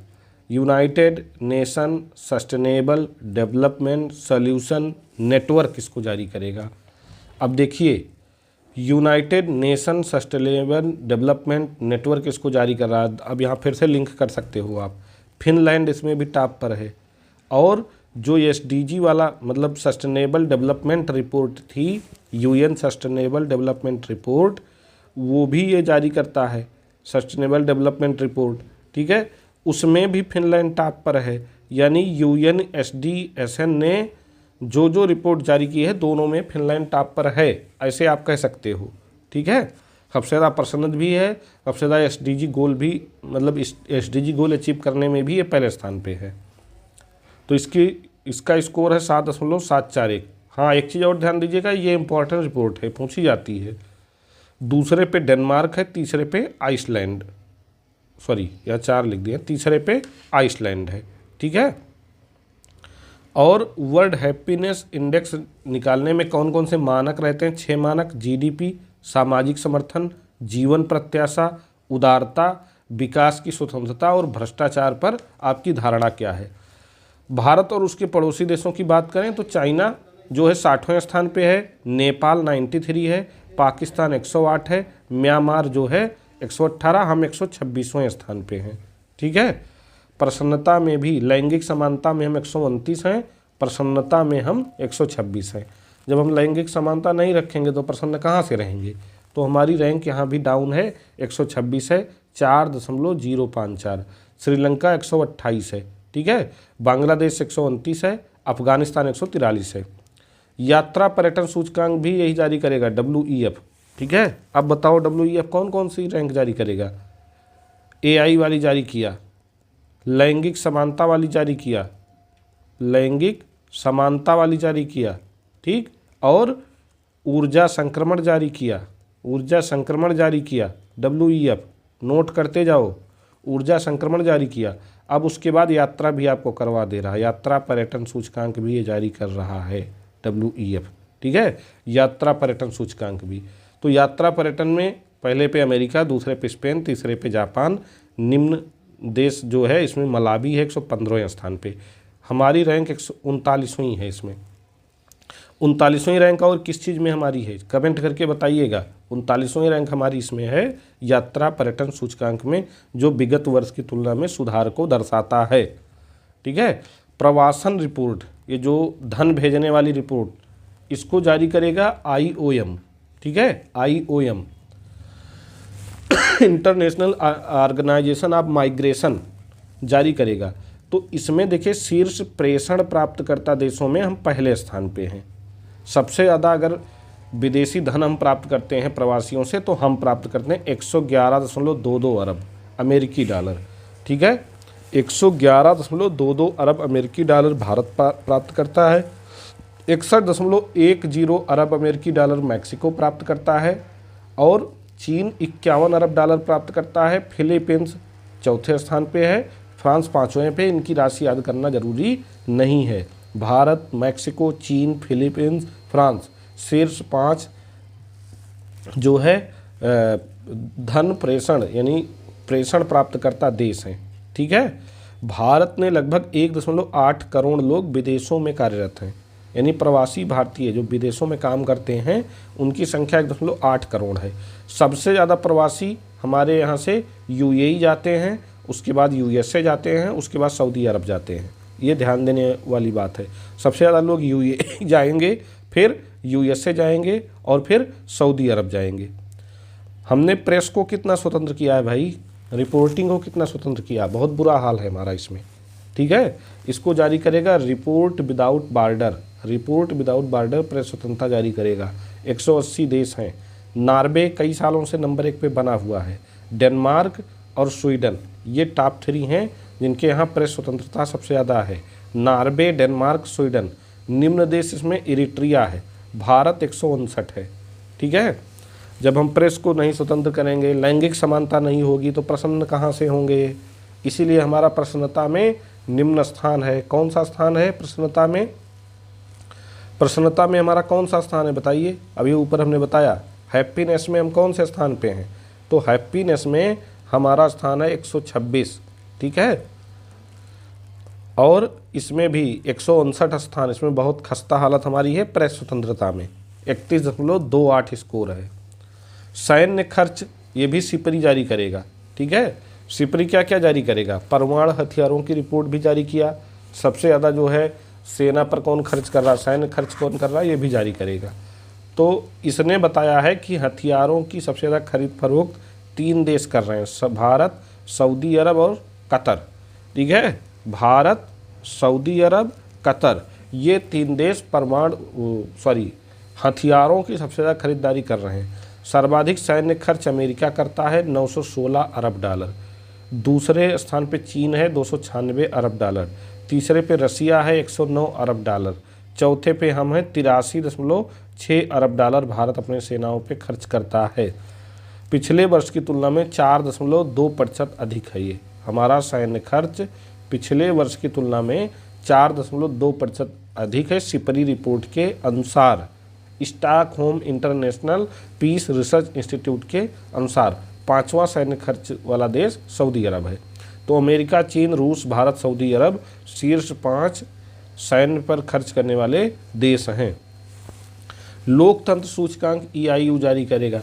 United nation sustainable development solution network इसको जारी करेगा। अब देखिए, United nation sustainable development network इसको जारी कर रहा है। अब यहाँ फिर से लिंक कर सकते हो आप। फिनलैंड इसमें भी टॉप पर है। और जो SDG वाला मतलब सस्टेनेबल डेवलपमेंट रिपोर्ट थी, UN सस्टेनेबल डेवलपमेंट रिपोर्ट, वो भी ये जारी करता है, सस्टेनेबल डेवलपमेंट रिपोर्ट। ठीक है, उसमें भी फिनलैंड टॉप पर है। यानी UNSDSN ने जो रिपोर्ट जारी की है दोनों में फिनलैंड टॉप पर है, ऐसे आप कह सकते हो। ठीक है, सबसे ज़्यादा परसेंटेज भी है, सबसे ज़्यादा SDG गोल भी, मतलब SDG गोल अचीव करने में भी ये पहले स्थान पे है। तो इसका स्कोर है 7.741। हाँ, एक चीज़ और ध्यान दीजिएगा, ये इंपॉर्टेंट रिपोर्ट है, पूछी जाती है। दूसरे पे डेनमार्क है, तीसरे पे आइसलैंड, सॉरी यहाँ 4 लिख दिया, तीसरे पे आइसलैंड है। ठीक है। और वर्ल्ड हैप्पीनेस इंडेक्स निकालने में कौन कौन से मानक रहते हैं? 6 मानक। GDP, सामाजिक समर्थन, जीवन प्रत्याशा, उदारता, विकास की स्वतंत्रता और भ्रष्टाचार पर आपकी धारणा क्या है। भारत और उसके पड़ोसी देशों की बात करें तो चाइना जो है 60वें स्थान पे है, नेपाल 93 है, पाकिस्तान 108 है, म्यांमार जो है 118, हम 126वें स्थान पे हैं। ठीक है। प्रसन्नता में भी, लैंगिक समानता में हम 129 हैं, प्रसन्नता में हम 126 हैं। जब हम लैंगिक समानता नहीं रखेंगे तो प्रसन्न कहाँ से रहेंगे? तो हमारी रैंक यहाँ भी डाउन है, 126 है, 4.054। श्रीलंका 128 है। ठीक है, बांग्लादेश 129 है, अफगानिस्तान 143 है। यात्रा पर्यटन सूचकांक भी यही जारी करेगा, WEF। ठीक है, अब बताओ WEF कौन कौन सी रैंक जारी करेगा? AI वाली जारी किया, लैंगिक समानता वाली जारी किया, लैंगिक समानता वाली जारी किया। ठीक, और ऊर्जा संक्रमण जारी किया, ऊर्जा संक्रमण जारी किया, WEF नोट करते जाओ, ऊर्जा संक्रमण जारी किया। अब उसके बाद यात्रा भी आपको करवा दे रहा है, यात्रा पर्यटन सूचकांक भी ये जारी कर रहा है WEF। ठीक है, यात्रा पर्यटन सूचकांक भी। तो यात्रा पर्यटन में पहले पे अमेरिका, दूसरे पे स्पेन, तीसरे पे जापान, निम्न देश जो है इसमें मलावी है 115वें स्थान पे। हमारी रैंक 139वीं है इसमें। 39वीं रैंक और किस चीज़ में हमारी है, कमेंट करके बताइएगा। 39वीं रैंक हमारी इसमें है यात्रा पर्यटन सूचकांक में, जो विगत वर्ष की तुलना में सुधार को दर्शाता है। ठीक है। प्रवासन रिपोर्ट, ये जो धन भेजने वाली रिपोर्ट, इसको जारी करेगा IOM। ठीक है, IOM international organisation of migration जारी करेगा। तो इसमें देखिए शीर्ष प्रेषण प्राप्तकर्ता देशों में हम पहले स्थान पे हैं। सबसे ज़्यादा अगर विदेशी धन हम प्राप्त करते हैं प्रवासियों से तो हम प्राप्त करते हैं 111.22 अरब अमेरिकी डॉलर। ठीक है, 111.22 अरब अमेरिकी डॉलर भारत प्राप्त करता है, 61.10 अरब अमेरिकी डॉलर मैक्सिको प्राप्त करता है, और चीन 51 अरब डॉलर प्राप्त करता है, फिलीपींस चौथे स्थान पे है, फ्रांस 5वें पे। इनकी राशि याद करना जरूरी नहीं है। भारत, मैक्सिको, चीन, फिलीपींस, फ्रांस शीर्ष 5 जो है धन प्रेषण यानी प्रेषण प्राप्तकर्ता देश हैं। ठीक है, भारत में लगभग 1.8 करोड़ लोग विदेशों में कार्यरत हैं, यानी प्रवासी भारतीय जो विदेशों में काम करते हैं उनकी संख्या 1.8 करोड़ है। सबसे ज़्यादा प्रवासी हमारे यहाँ से यूएई जाते हैं, उसके बाद यूएसए जाते हैं, उसके बाद सऊदी अरब जाते हैं। ये ध्यान देने वाली बात है। सबसे ज़्यादा लोग यूएई जाएंगे, फिर यूएसए जाएंगे और फिर सऊदी अरब जाएंगे। हमने प्रेस को कितना स्वतंत्र किया है भाई, रिपोर्टिंग को कितना स्वतंत्र किया, बहुत बुरा हाल है हमारा इसमें। ठीक है, इसको जारी करेगा report without border, report without border press स्वतंत्रता जारी करेगा। 180 देश हैं। नॉर्वे कई सालों से नंबर 1 पे बना हुआ है। डेनमार्क और स्वीडन ये टॉप 3 हैं जिनके यहाँ प्रेस स्वतंत्रता सबसे ज़्यादा है। Norway, Denmark, Sweden. निम्न देश इसमें इरिट्रिया है। भारत 159 है। ठीक है, जब हम प्रेस को नहीं स्वतंत्र करेंगे, लैंगिक समानता नहीं होगी तो प्रसन्न कहाँ से होंगे। इसीलिए हमारा प्रसन्नता में निम्न स्थान है। कौन सा स्थान है प्रसन्नता में? प्रसन्नता में हमारा कौन सा स्थान है बताइए? अभी ऊपर हमने बताया हैप्पीनेस में हम कौन से स्थान पे हैं, तो हैप्पीनेस में हमारा स्थान है 126। ठीक है, और इसमें भी 159 स्थान, इसमें बहुत खस्ता हालत हमारी है प्रेस स्वतंत्रता में। 31.28 स्कोर है। सैन्य खर्च ये भी सिपरी जारी करेगा। ठीक है, सिपरी क्या क्या जारी करेगा? परमाणु हथियारों की रिपोर्ट भी जारी किया। सबसे ज़्यादा जो है सेना पर कौन खर्च कर रहा, सैन्य खर्च कौन कर रहा है, ये भी जारी करेगा। तो इसने बताया है कि हथियारों की सबसे ज़्यादा खरीद फरोख्त 3 देश कर रहे हैं, भारत, सऊदी अरब और कतर। ठीक है, भारत, सऊदी अरब, कतर, ये 3 देश हथियारों की सबसे ज़्यादा खरीदारी कर रहे हैं। सर्वाधिक सैन्य खर्च अमेरिका करता है 916 अरब डॉलर। दूसरे स्थान पे चीन है 296 अरब डॉलर। तीसरे पे रसिया है 109 अरब डॉलर। चौथे पे हम हैं 83.6 अरब डॉलर भारत अपने सेनाओं पे खर्च करता है। पिछले वर्ष की तुलना में 4.2% अधिक है। ये हमारा सैन्य खर्च पिछले वर्ष की तुलना में 4.2% अधिक है, सिपरी रिपोर्ट के अनुसार, Stockholm international peace research institute के अनुसार। 5वां सैन्य खर्च वाला देश सऊदी अरब है। तो अमेरिका, चीन, रूस, भारत, सऊदी अरब शीर्ष 5 सैन्य पर खर्च करने वाले देश हैं। लोकतंत्र सूचकांक EIU जारी करेगा।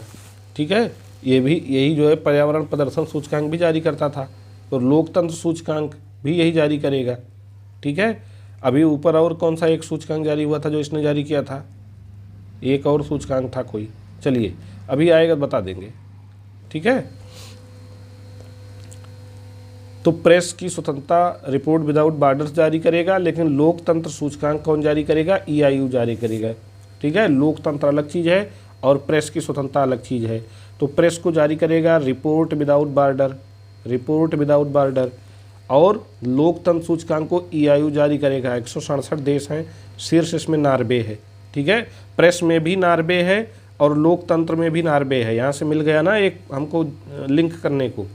ठीक है, ये भी यही जो है पर्यावरण प्रदर्शन सूचकांक भी जारी करता था, तो लोकतंत्र सूचकांक भी यही जारी करेगा। ठीक है, अभी ऊपर और कौन सा एक सूचकांक जारी हुआ था जो इसने जारी किया था? एक और सूचकांक था कोई, चलिए अभी आएगा बता देंगे। ठीक है, तो प्रेस की स्वतंत्रता रिपोर्ट विदाउट बॉर्डर्स जारी करेगा, लेकिन लोकतंत्र सूचकांक कौन जारी करेगा? EIU जारी करेगा। ठीक है, लोकतंत्र अलग चीज़ है और प्रेस की स्वतंत्रता अलग चीज़ है। तो प्रेस को जारी करेगा report without border, report without border, और लोकतंत्र सूचकांक को EIU जारी करेगा। 167 देश हैं, शीर्ष इसमें नॉर्वे है। ठीक है, प्रेस में भी नॉर्वे है और लोकतंत्र में भी नॉर्वे है। यहाँ से मिल गया ना एक हमको लिंक करने को।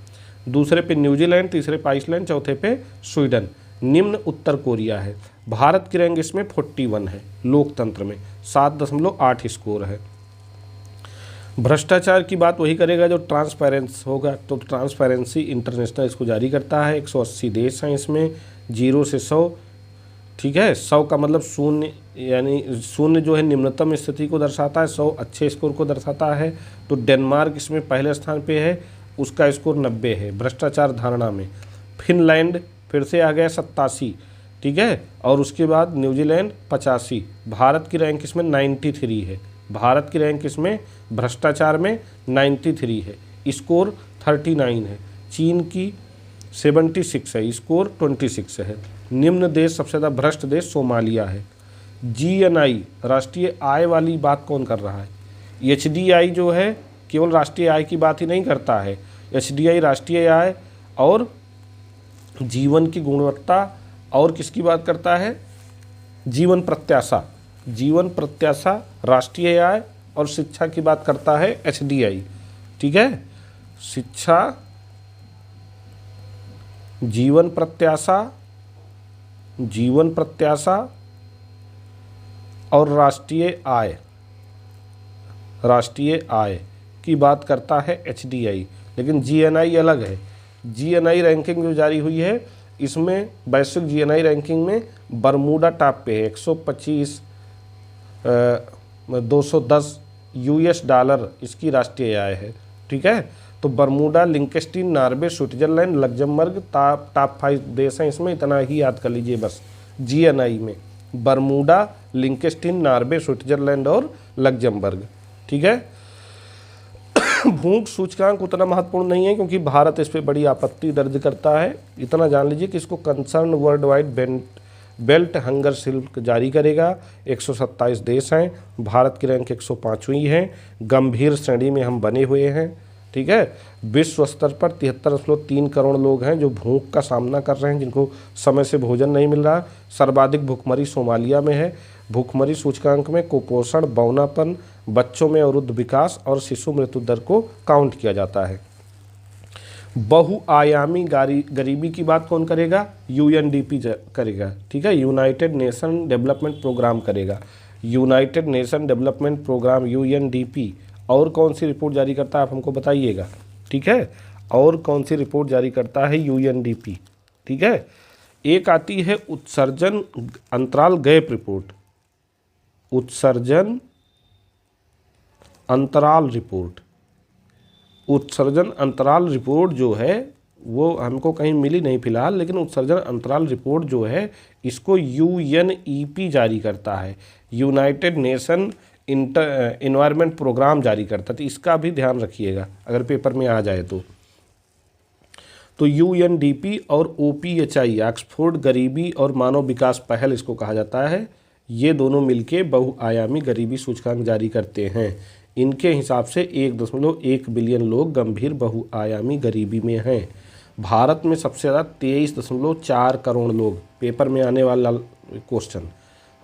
दूसरे पे न्यूजीलैंड, तीसरे पे आइसलैंड, चौथे पे स्वीडन। निम्न उत्तर कोरिया है। भारत की रैंक इसमें 41 है, लोकतंत्र में 7.8 स्कोर है। भ्रष्टाचार की बात वही करेगा जो ट्रांसपेरेंस होगा, तो ट्रांसपेरेंसी इंटरनेशनल इसको जारी करता है। 180 देश हैं इसमें, 0 से 100। ठीक है, 100 का मतलब शून्य, यानी शून्य जो है निम्नतम स्थिति को दर्शाता है, 100 अच्छे स्कोर को दर्शाता है। तो डेनमार्क इसमें पहले स्थान पे है, उसका स्कोर 90 है भ्रष्टाचार धारणा में। फिनलैंड फिर से आ गया 87। ठीक है, और उसके बाद न्यूजीलैंड 85। भारत की रैंक इसमें 93 है। भारत की रैंक इसमें भ्रष्टाचार में 93 है, स्कोर 39 है। चीन की 76 है, स्कोर 26 है। निम्न देश सबसे ज़्यादा भ्रष्ट देश सोमालिया है। GNI राष्ट्रीय आय वाली बात कौन कर रहा है? HDI जो है केवल राष्ट्रीय आय की बात ही नहीं करता है। HDI राष्ट्रीय आय और जीवन की गुणवत्ता और किसकी बात करता है? जीवन प्रत्याशा, जीवन प्रत्याशा, राष्ट्रीय आय और शिक्षा की बात करता है HDI। ठीक है, शिक्षा, जीवन प्रत्याशा, जीवन प्रत्याशा और राष्ट्रीय आय की बात करता है HDI, लेकिन GNI अलग है। GNI रैंकिंग जो जारी हुई है इसमें वैश्विक GNI रैंकिंग में बरमूडा टॉप पे है, 125 $210 इसकी राष्ट्रीय आय है। ठीक है, तो Bermuda, Liechtenstein, Norway, Switzerland, Luxembourg top 5 देश हैं इसमें, इतना ही याद कर लीजिए बस। GNI में बरमूडा, लिंकेस्टीन, नॉर्वे, स्विट्जरलैंड और लग्जमबर्ग। ठीक है, भूख सूचकांक उतना महत्वपूर्ण नहीं है क्योंकि भारत इस पर बड़ी आपत्ति दर्ज करता है। इतना जान लीजिए कि इसको concern world wide belt hunger silk जारी करेगा। 127 देश हैं, भारत की रैंक 105वीं है, गंभीर श्रेणी में हम बने हुए हैं। ठीक है, विश्व स्तर पर 73.3 करोड़ लोग हैं जो भूख का सामना कर रहे हैं, जिनको समय से भोजन नहीं मिल रहा। सर्वाधिक भूखमरी सोमालिया में है। भूखमरी सूचकांक में कुपोषण, बौनापन, बच्चों में अवरुद्ध विकास और शिशु मृत्यु दर को काउंट किया जाता है। बहुआयामी गरीबी की बात कौन करेगा? UNDP करेगा। ठीक है, यूनाइटेड नेशन डेवलपमेंट प्रोग्राम करेगा। United nation development programme UNDP और कौन सी रिपोर्ट जारी करता है आप हमको बताइएगा। ठीक है, और कौन सी रिपोर्ट जारी करता है UNDP? ठीक है, एक आती है उत्सर्जन अंतराल गैप रिपोर्ट। उत्सर्जन अंतराल रिपोर्ट। उत्सर्जन अंतराल रिपोर्ट जो है वो हमको कहीं मिली नहीं फिलहाल, लेकिन उत्सर्जन अंतराल रिपोर्ट जो है इसको UNEP जारी करता है, यूनाइटेड नेशन इन्वायरमेंट प्रोग्राम जारी करता है। तो इसका भी ध्यान रखिएगा अगर पेपर में आ जाए तो UNDP और OPHI, ऑक्सफोर्ड गरीबी और मानव विकास पहल इसको कहा जाता है, ये दोनों मिलके बहुआयामी गरीबी सूचकांक जारी करते हैं। इनके हिसाब से 1.1 बिलियन लोग गंभीर बहुआयामी गरीबी में हैं। भारत में सबसे ज़्यादा 23.4 करोड़ लोग, पेपर में आने वाला क्वेश्चन,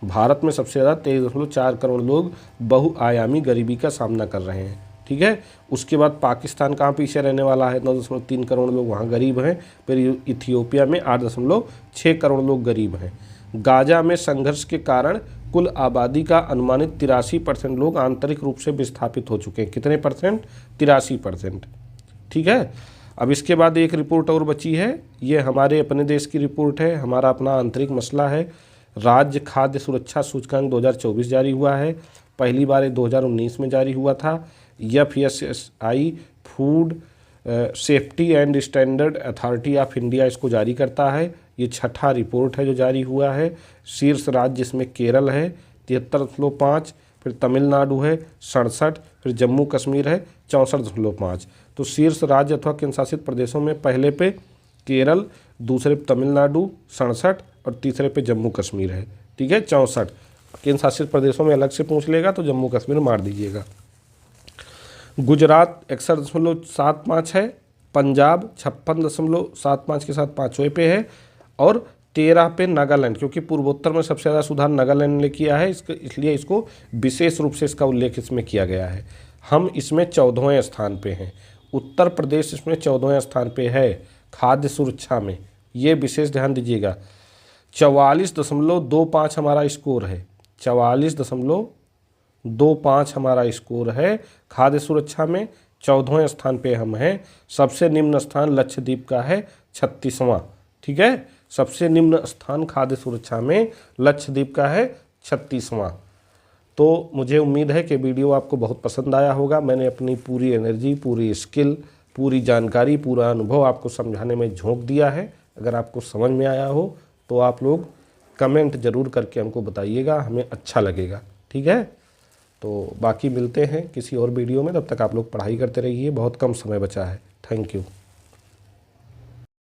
भारत में सबसे ज़्यादा 23.4 करोड़ लोग बहुआयामी गरीबी का सामना कर रहे हैं। ठीक है, उसके बाद पाकिस्तान कहाँ पीछे रहने वाला है, 9.3 करोड़ लोग वहाँ गरीब हैं। फिर इथियोपिया में 8.6 करोड़ लोग गरीब हैं। गाजा में संघर्ष के कारण कुल आबादी का अनुमानित 83% लोग आंतरिक रूप से विस्थापित हो चुके हैं। कितने परसेंट? 83%। ठीक है, अब इसके बाद एक रिपोर्ट और बची है, ये हमारे अपने देश की रिपोर्ट है, हमारा अपना आंतरिक मसला है। राज्य खाद्य सुरक्षा सूचकांक 2024 जारी हुआ है, पहली बार 2019 में जारी हुआ था। FSSAI food safety and standard authority of India इसको जारी करता है। ये छठा रिपोर्ट है जो जारी हुआ है। शीर्ष राज्य इसमें केरल है 73.5, फिर तमिलनाडु है 67, फिर जम्मू कश्मीर है 64.5। तो शीर्ष राज्य अथवा केंद्र शासित प्रदेशों में पहले पे केरल, दूसरे पे तमिलनाडु 67 और तीसरे पे जम्मू कश्मीर है। ठीक है, 64। केंद्र शासित प्रदेशों में अलग से पूछ लेगा तो जम्मू कश्मीर मार दीजिएगा। गुजरात 61.75 है, पंजाब 56.75 के साथ 5वें पे है और 13 पे नागालैंड, क्योंकि पूर्वोत्तर में सबसे ज़्यादा सुधार नागालैंड ने किया है, इसलिए इसको विशेष रूप से इसका उल्लेख इसमें किया गया है। हम इसमें 14वें स्थान पे हैं। उत्तर प्रदेश इसमें 14वें स्थान पे है खाद्य सुरक्षा में, ये विशेष ध्यान दीजिएगा। 44.25 हमारा स्कोर है, 44.25 हमारा स्कोर है खाद्य सुरक्षा में। 14वें स्थान पे हम हैं। सबसे निम्न स्थान लक्षद्वीप का है 36वां। ठीक है, सबसे निम्न स्थान खाद्य सुरक्षा में लक्षद्वीप का है 36वां। तो मुझे उम्मीद है कि वीडियो आपको बहुत पसंद आया होगा। मैंने अपनी पूरी एनर्जी, पूरी स्किल, पूरी जानकारी, पूरा अनुभव आपको समझाने में झोंक दिया है। अगर आपको समझ में आया हो तो आप लोग कमेंट ज़रूर करके हमको बताइएगा, हमें अच्छा लगेगा। ठीक है, तो बाकी मिलते हैं किसी और वीडियो में, तब तक आप लोग पढ़ाई करते रहिए, बहुत कम समय बचा है। Thank you.